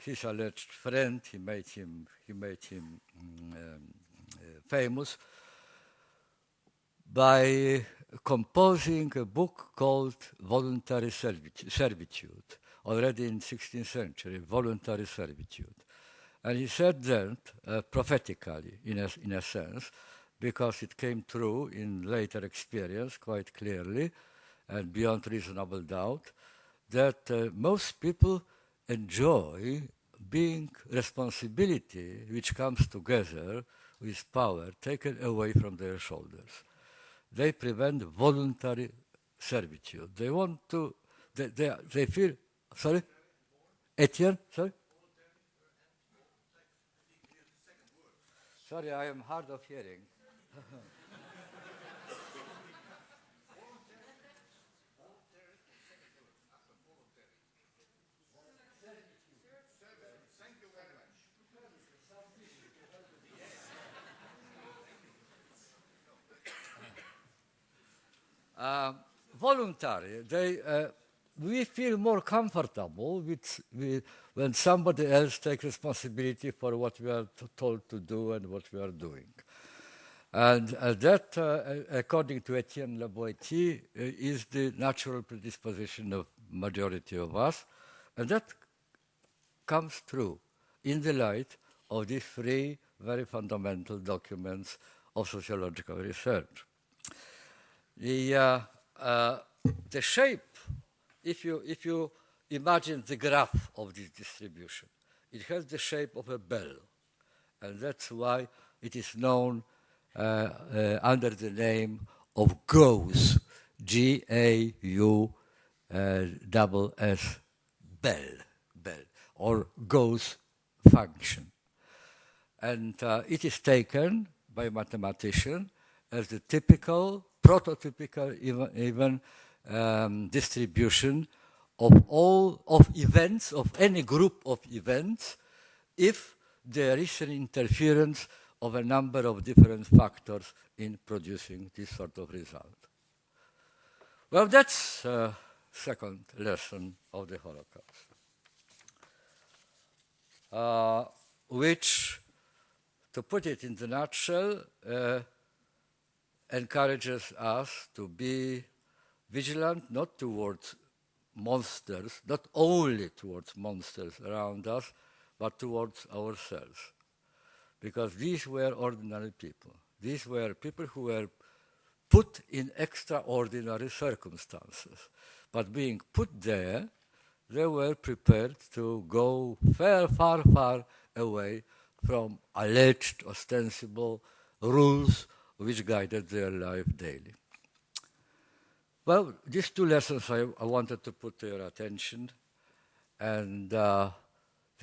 his alleged friend, he made him famous by composing a book called Voluntary Servitude, already in 16th century, Voluntary Servitude. And he said that prophetically, in a sense, because it came true in later experience quite clearly and beyond reasonable doubt, that most people enjoy being responsibility which comes together with power taken away from their shoulders. They prevent voluntary servitude. They want to, they feel, sorry? Etienne, sorry? Sorry, I am hard of hearing. Voluntary, we feel more comfortable when somebody else takes responsibility for what we are told to do and what we are doing. And that, according to Etienne Le Boétie, is the natural predisposition of majority of us, and that comes true in the light of these three very fundamental documents of sociological research. The shape, if you imagine the graph of this distribution, it has the shape of a bell, and that's why it is known under the name of Gauss, G-A-U-S-S, bell, or Gauss function. And it is taken by mathematicians as the typical, prototypical even distribution of all of events, of any group of events, if there is an interference of a number of different factors in producing this sort of result. Well, that's the second lesson of the Holocaust, which, to put it in the nutshell, encourages us to be vigilant, not towards monsters, not only towards monsters around us, but towards ourselves. Because these were ordinary people. These were people who were put in extraordinary circumstances. But being put there, they were prepared to go far away from alleged, ostensible rules which guided their life daily. Well, these two lessons I wanted to put to your attention, and the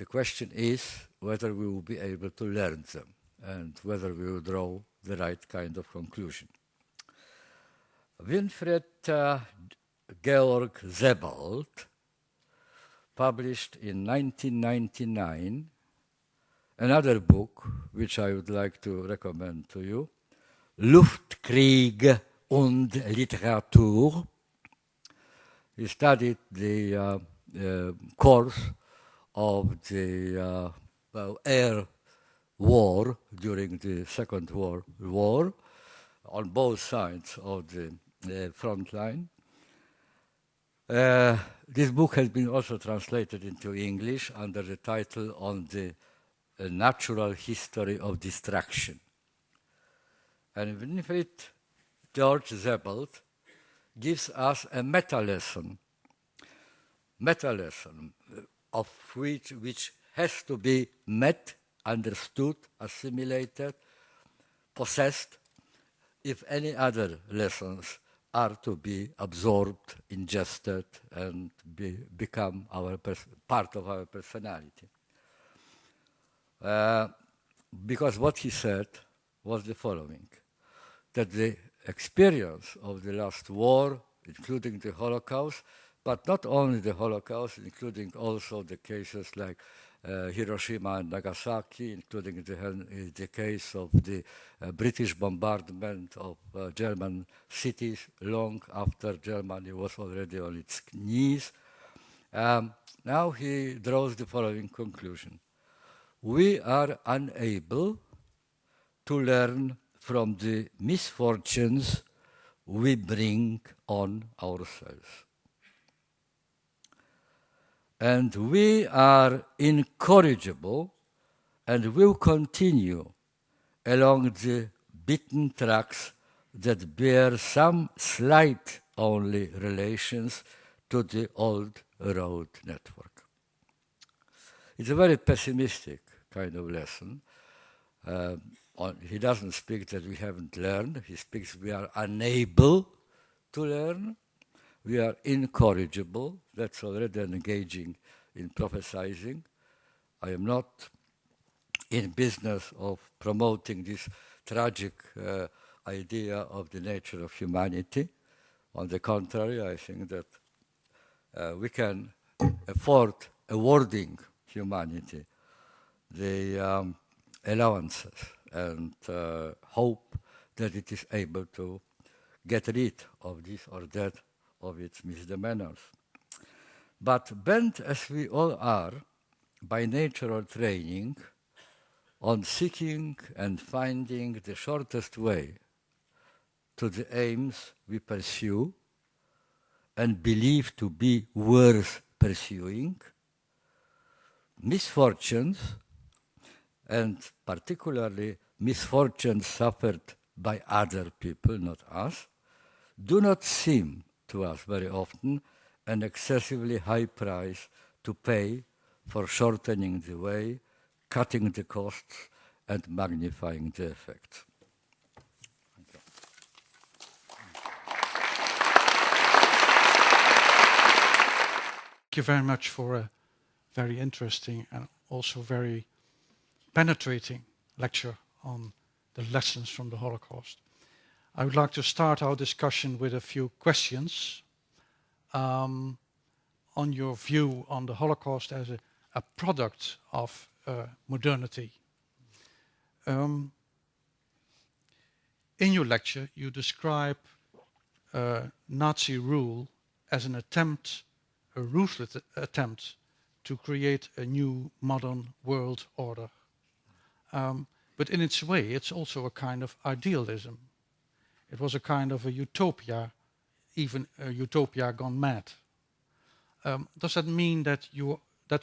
question is whether we will be able to learn them and whether we will draw the right kind of conclusion. Winfried Georg Sebald published in 1999 another book which I would like to recommend to you, Luftkrieg und Literatur. He studied the course of the air war during the Second World War on both sides of the front line. This book has been also translated into English under the title On the Natural History of Destruction. And Winfried Georg Sebald gives us a meta-lesson of which has to be met, understood, assimilated, possessed, if any other lessons are to be absorbed, ingested, and become part of our personality. Because what he said was the following, that the experience of the last war, including the Holocaust, but not only the Holocaust, including also the cases like Hiroshima and Nagasaki, including the case of the British bombardment of German cities long after Germany was already on its knees. Now he draws the following conclusion. We are unable to learn from the misfortunes we bring on ourselves. And we are incorrigible and will continue along the beaten tracks that bear some slight only relations to the old road network. It's a very pessimistic kind of lesson. He doesn't speak that we haven't learned. He speaks we are unable to learn. We are incorrigible. That's already engaging in prophesizing. I am not in business of promoting this tragic idea of the nature of humanity. On the contrary, I think that we can afford awarding humanity the allowances and hope that it is able to get rid of this or that of its misdemeanors. But bent as we all are by natural training on seeking and finding the shortest way to the aims we pursue and believe to be worth pursuing, misfortunes, and particularly misfortunes suffered by other people, not us, do not seem to us very often an excessively high price to pay for shortening the way, cutting the costs, and magnifying the effects. Thank you very much for a very interesting and also very penetrating lecture on the lessons from the Holocaust. I would like to start our discussion with a few questions on your view on the Holocaust as a product of modernity. In your lecture, you describe Nazi rule as an attempt, a ruthless attempt, to create a new modern world order. But in its way, it's also a kind of idealism. It was a kind of a utopia, even a utopia gone mad. Does that mean that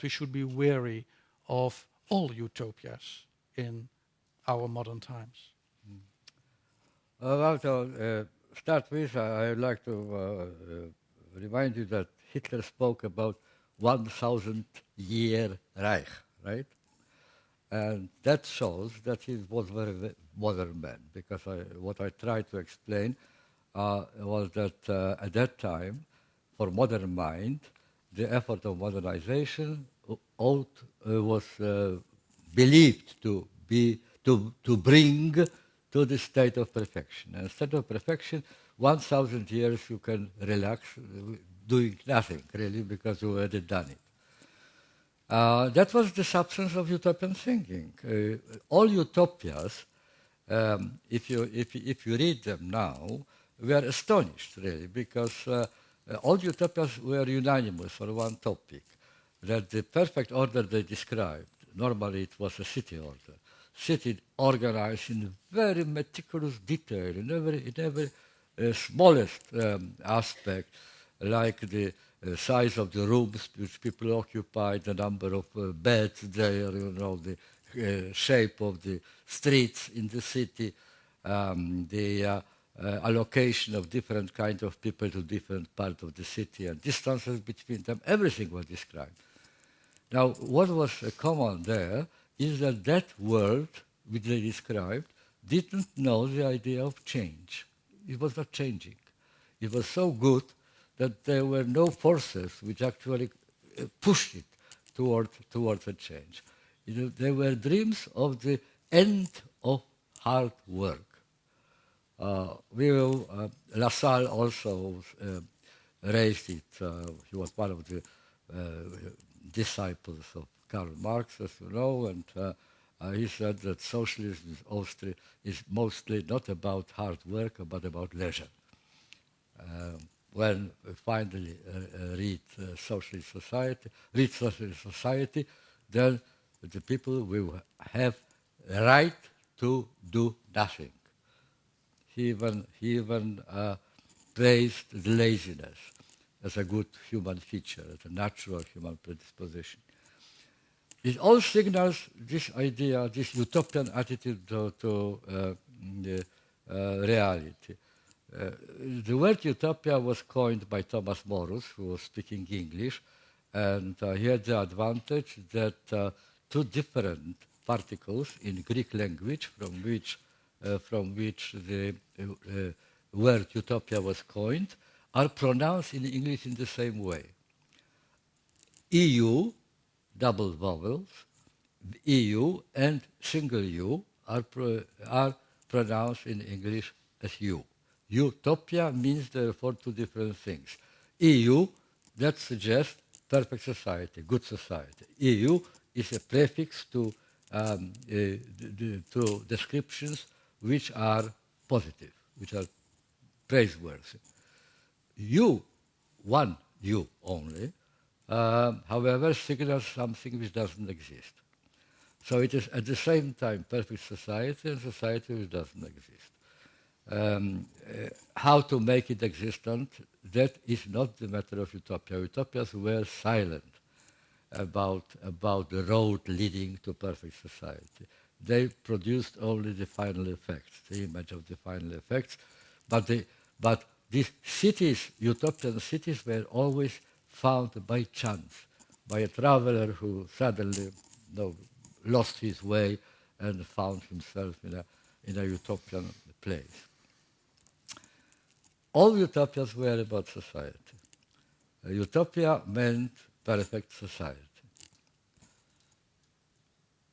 we should be wary of all utopias in our modern times? Well, to start with, I would like to remind you that Hitler spoke about 1,000-year Reich, right? And that shows that he was very modern man, because what I try to explain, was that at that time, for modern mind, the effort of modernization was believed to be to bring to the state of perfection. And state of perfection, 1,000 years you can relax doing nothing, really, because you already done it. That was the substance of utopian thinking. All utopias, if you read them now, we are astonished, really, because all utopias were unanimous on one topic, that the perfect order they described, normally it was a city order, city organized in very meticulous detail, in every smallest aspect, like the size of the rooms which people occupy, the number of beds there, the shape of the streets in the city, the allocation of different kinds of people to different parts of the city and distances between them, everything was described. Now, what was common there is that world which they described didn't know the idea of change. It was not changing. It was so good that there were no forces which actually pushed it towards a change. They were dreams of the end of hard work. Lassalle also raised it. He was one of the disciples of Karl Marx, as you know, and he said that socialism in Austria is mostly not about hard work, but about leisure. When we finally read Socialist Society, then the people will have a right to do nothing. He even praised the laziness as a good human feature, as a natural human predisposition. It all signals this idea, this utopian attitude to reality. The word utopia was coined by Thomas Morus, who was speaking English, and he had the advantage that two different particles in Greek language from which the word utopia was coined are pronounced in English in the same way. EU, double vowels, EU and single U are pronounced in English as U. Utopia means therefore two different things. EU, that suggests perfect society, good society. EU is a prefix to descriptions which are positive, which are praiseworthy. U, one U only, however, signals something which doesn't exist. So it is at the same time perfect society and society which doesn't exist. How to make it existent, that is not the matter of utopia. Utopias were silent about the road leading to perfect society. They produced only the final effects, the image of the final effects, but these cities, utopian cities, were always found by chance, by a traveler who suddenly lost his way and found himself in a utopian place. All utopias were about society. Utopia meant perfect society.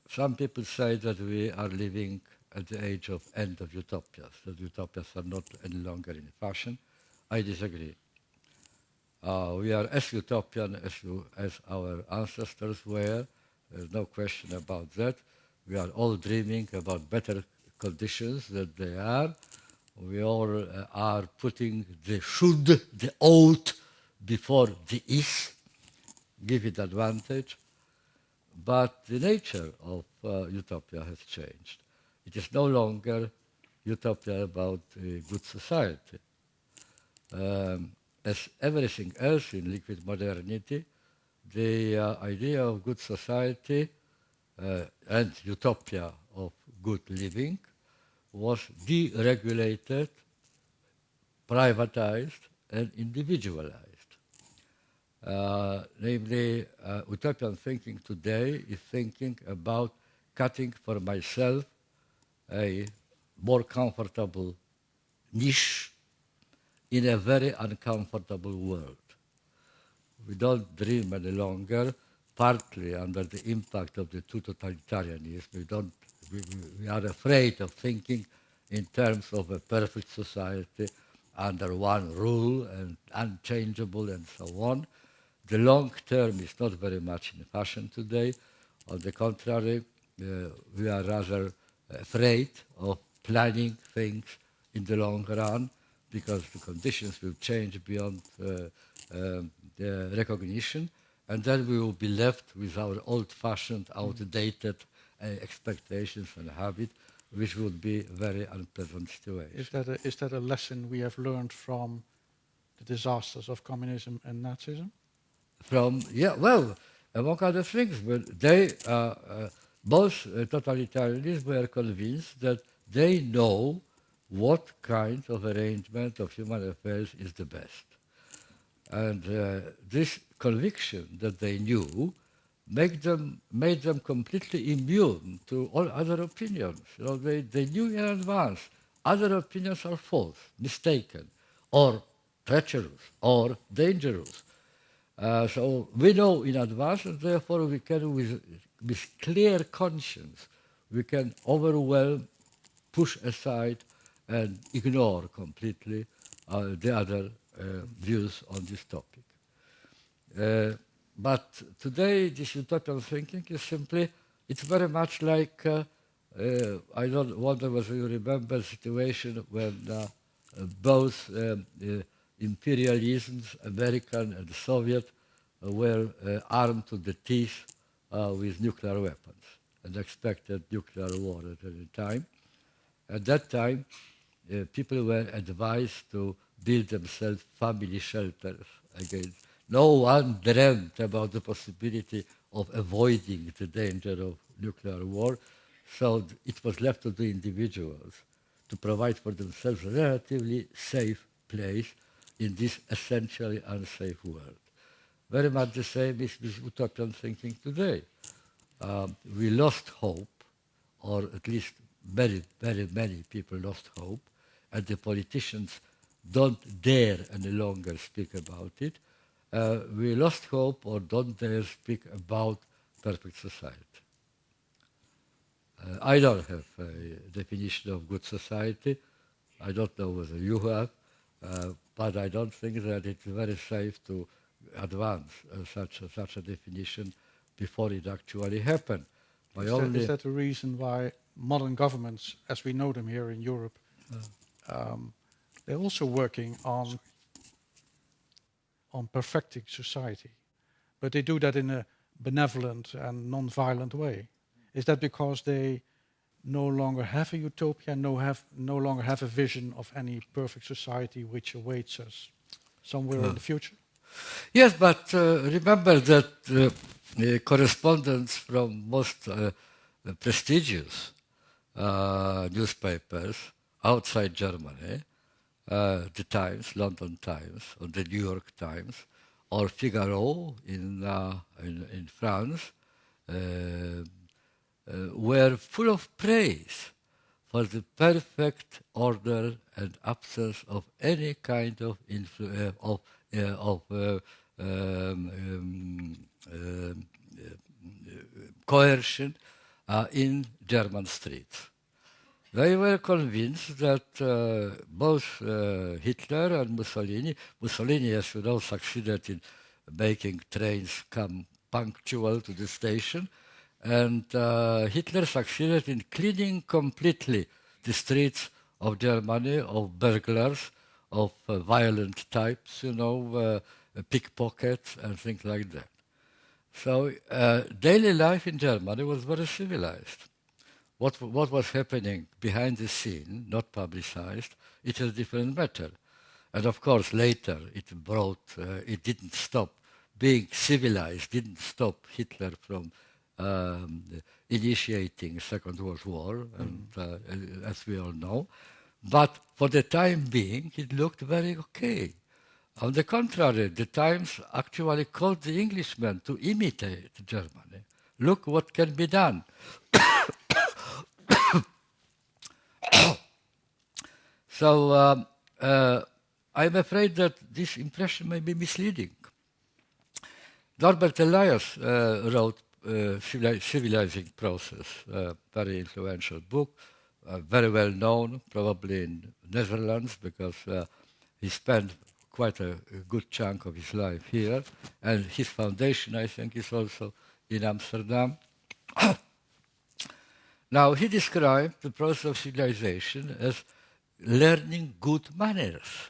Some people say that we are living at the age of end of utopias, that utopias are not any longer in fashion. I disagree. We are as utopian as our ancestors were. There's no question about that. We are all dreaming about better conditions than they are. We all are putting the should, the ought, before the is, give it advantage. But the nature of utopia has changed. It is no longer utopia about a good society. As everything else in liquid modernity, the idea of good society and utopia of good living was deregulated, privatized, and individualized. Namely, utopian thinking today is thinking about cutting for myself a more comfortable niche in a very uncomfortable world. We don't dream any longer, partly under the impact of the two totalitarianism. We are afraid of thinking in terms of a perfect society under one rule and unchangeable and so on. The long term is not very much in fashion today. On the contrary, we are rather afraid of planning things in the long run because the conditions will change beyond the recognition, and then we will be left with our old-fashioned, outdated expectations and habits, which would be a very unpleasant situation. Is that a lesson we have learned from the disasters of communism and Nazism? Among other things, but they, both totalitarians were convinced that they know what kind of arrangement of human affairs is the best. And this conviction that they knew made them completely immune to all other opinions. You know, they knew in advance other opinions are false, mistaken, or treacherous, or dangerous. So we know in advance, and therefore we can, with clear conscience, we can overwhelm, push aside, and ignore completely the other views on this topic. But today, this utopian thinking is simply, it's very much like, I don't wonder whether you remember the situation when both imperialisms, American and Soviet, were armed to the teeth with nuclear weapons and expected nuclear war at any time. At that time, people were advised to build themselves family shelters against. No one dreamt about the possibility of avoiding the danger of nuclear war, so it was left to the individuals to provide for themselves a relatively safe place in this essentially unsafe world. Very much the same is with utopian thinking today. We lost hope, or at least very, very many people lost hope, and the politicians don't dare any longer speak about it. We lost hope or don't dare speak about perfect society. I don't have a definition of good society. I don't know whether you have, but I don't think that it's very safe to advance such a definition before it actually happened. Is that the reason why modern governments, as we know them here in Europe, they're also working on perfecting society, but they do that in a benevolent and non-violent way? Is that because they no longer have a utopia, no longer have a vision of any perfect society which awaits us somewhere in the future? Yes, but remember that correspondents from most prestigious newspapers outside Germany, the Times, London Times, or the New York Times, or Figaro in France, were full of praise for the perfect order and absence of any kind of coercion in German streets. They were convinced that both Hitler and Mussolini, as you know, succeeded in making trains come punctual to the station, and Hitler succeeded in cleaning completely the streets of Germany of burglars, of violent types, you know, pickpockets and things like that. So daily life in Germany was very civilized. What was happening behind the scene, not publicized, it is a different matter. And of course, later it didn't stop being civilized, didn't stop Hitler from initiating Second World War, and as we all know. But for the time being, it looked very okay. On the contrary, the Times actually called the Englishmen to imitate Germany. Look what can be done. So I'm afraid that this impression may be misleading. Norbert Elias wrote Civilizing Process, a very influential book, very well known, probably in Netherlands, because he spent quite a good chunk of his life here, and his foundation, I think, is also in Amsterdam. Now, he described the process of civilization as learning good manners.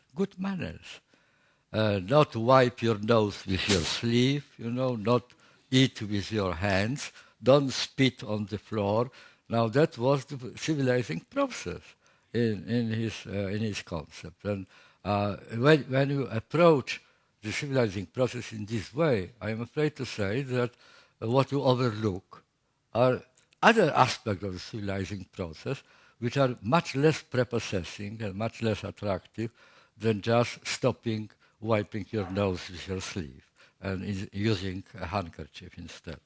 Not wipe your nose with your sleeve, not eat with your hands, don't spit on the floor. Now, that was the civilizing process in his concept. And when you approach the civilizing process in this way, I am afraid to say that what you overlook are other aspects of the civilizing process which are much less prepossessing and much less attractive than just stopping wiping your nose with your sleeve and using a handkerchief instead.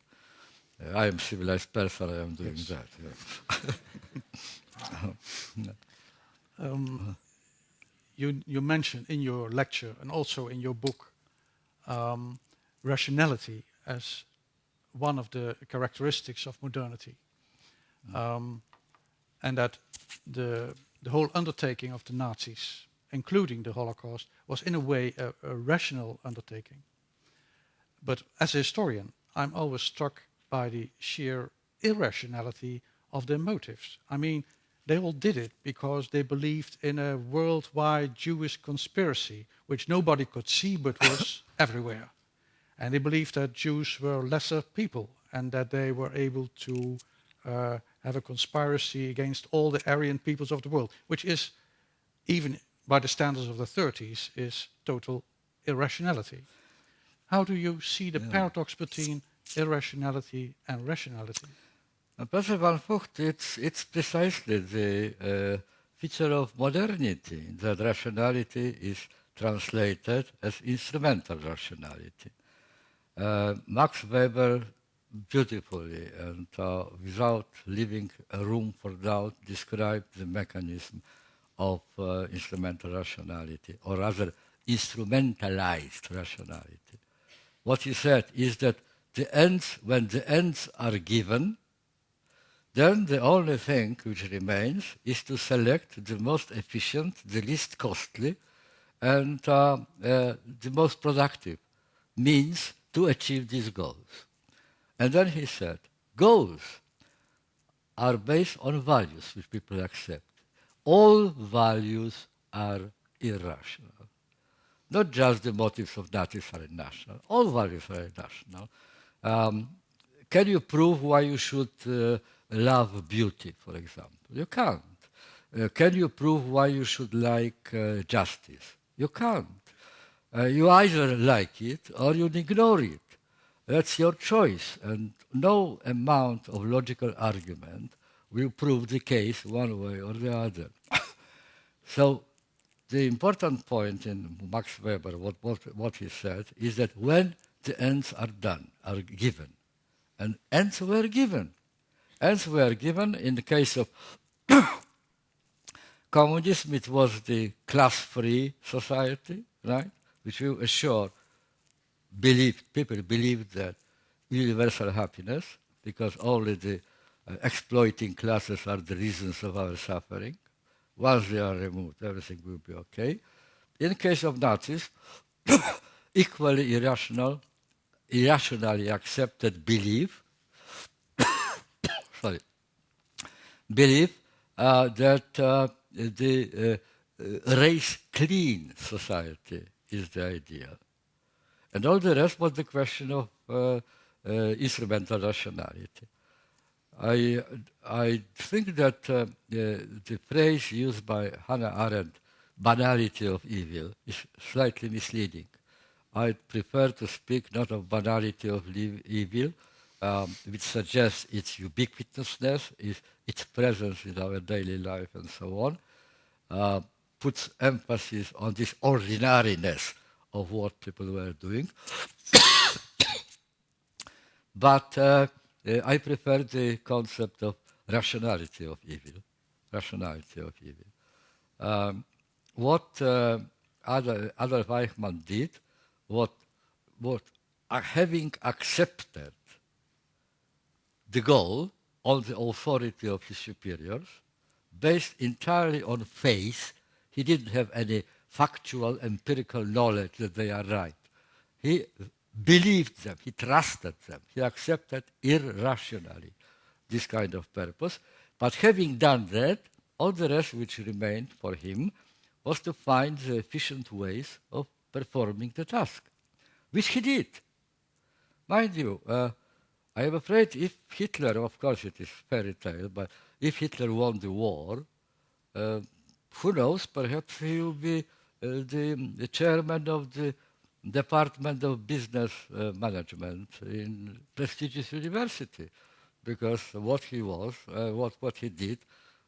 I am a civilized person, I am doing that. Yeah. You mentioned in your lecture and also in your book rationality as one of the characteristics of modernity. And that the whole undertaking of the Nazis, including the Holocaust, was in a way a rational undertaking. But as a historian, I'm always struck by the sheer irrationality of their motives. I mean, they all did it because they believed in a worldwide Jewish conspiracy, which nobody could see but was everywhere. And they believed that Jews were lesser people and that they were able to have a conspiracy against all the Aryan peoples of the world, which is, even by the standards of the 30s, is total irrationality. How do you see the paradox between irrationality and rationality? Professor van Vugt, it's precisely the feature of modernity, that rationality is translated as instrumental rationality. Max Weber beautifully and without leaving a room for doubt described the mechanism of instrumental rationality, or rather instrumentalized rationality. What he said is that when the ends are given, then the only thing which remains is to select the most efficient, the least costly, and the most productive means to achieve these goals. And then he said, goals are based on values which people accept. All values are irrational. Not just the motives of Nazis are irrational. All values are irrational. Can you prove why you should love beauty, for example? You can't. Can you prove why you should like justice? You can't. You either like it or you ignore it. That's your choice, and no amount of logical argument will prove the case one way or the other. So the important point in Max Weber, what he said, is that when the ends are done, are given, and ends were given. Ends were given in the case of communism, it was the class-free society, right, which you assure people believed that universal happiness, because only the exploiting classes are the reasons of our suffering. Once they are removed, everything will be okay. In the case of Nazis, equally irrationally accepted belief that the race-clean society is the ideal. And all the rest was the question of instrumental rationality. I think that the phrase used by Hannah Arendt, banality of evil, is slightly misleading. I prefer to speak not of banality of evil, which suggests its ubiquitousness, its presence in our daily life and so on, puts emphasis on this ordinariness of what people were doing. But I prefer the concept of rationality of evil. Rationality of evil. What Adolf Eichmann did, what having accepted the goal on the authority of his superiors, based entirely on faith. He didn't have any factual, empirical knowledge that they are right. He believed them, he trusted them, he accepted irrationally this kind of purpose. But having done that, all the rest which remained for him was to find the efficient ways of performing the task, which he did. Mind you, I am afraid if Hitler, of course it is fairy tale, but if Hitler won the war, who knows, perhaps he will be the chairman of the Department of Business Management in prestigious university, because what he was, what he did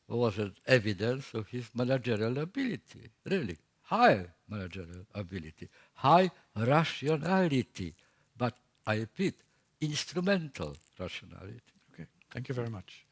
was an evidence of his managerial ability, really high managerial ability, high rationality, but I repeat, instrumental rationality. Okay, thank you very much.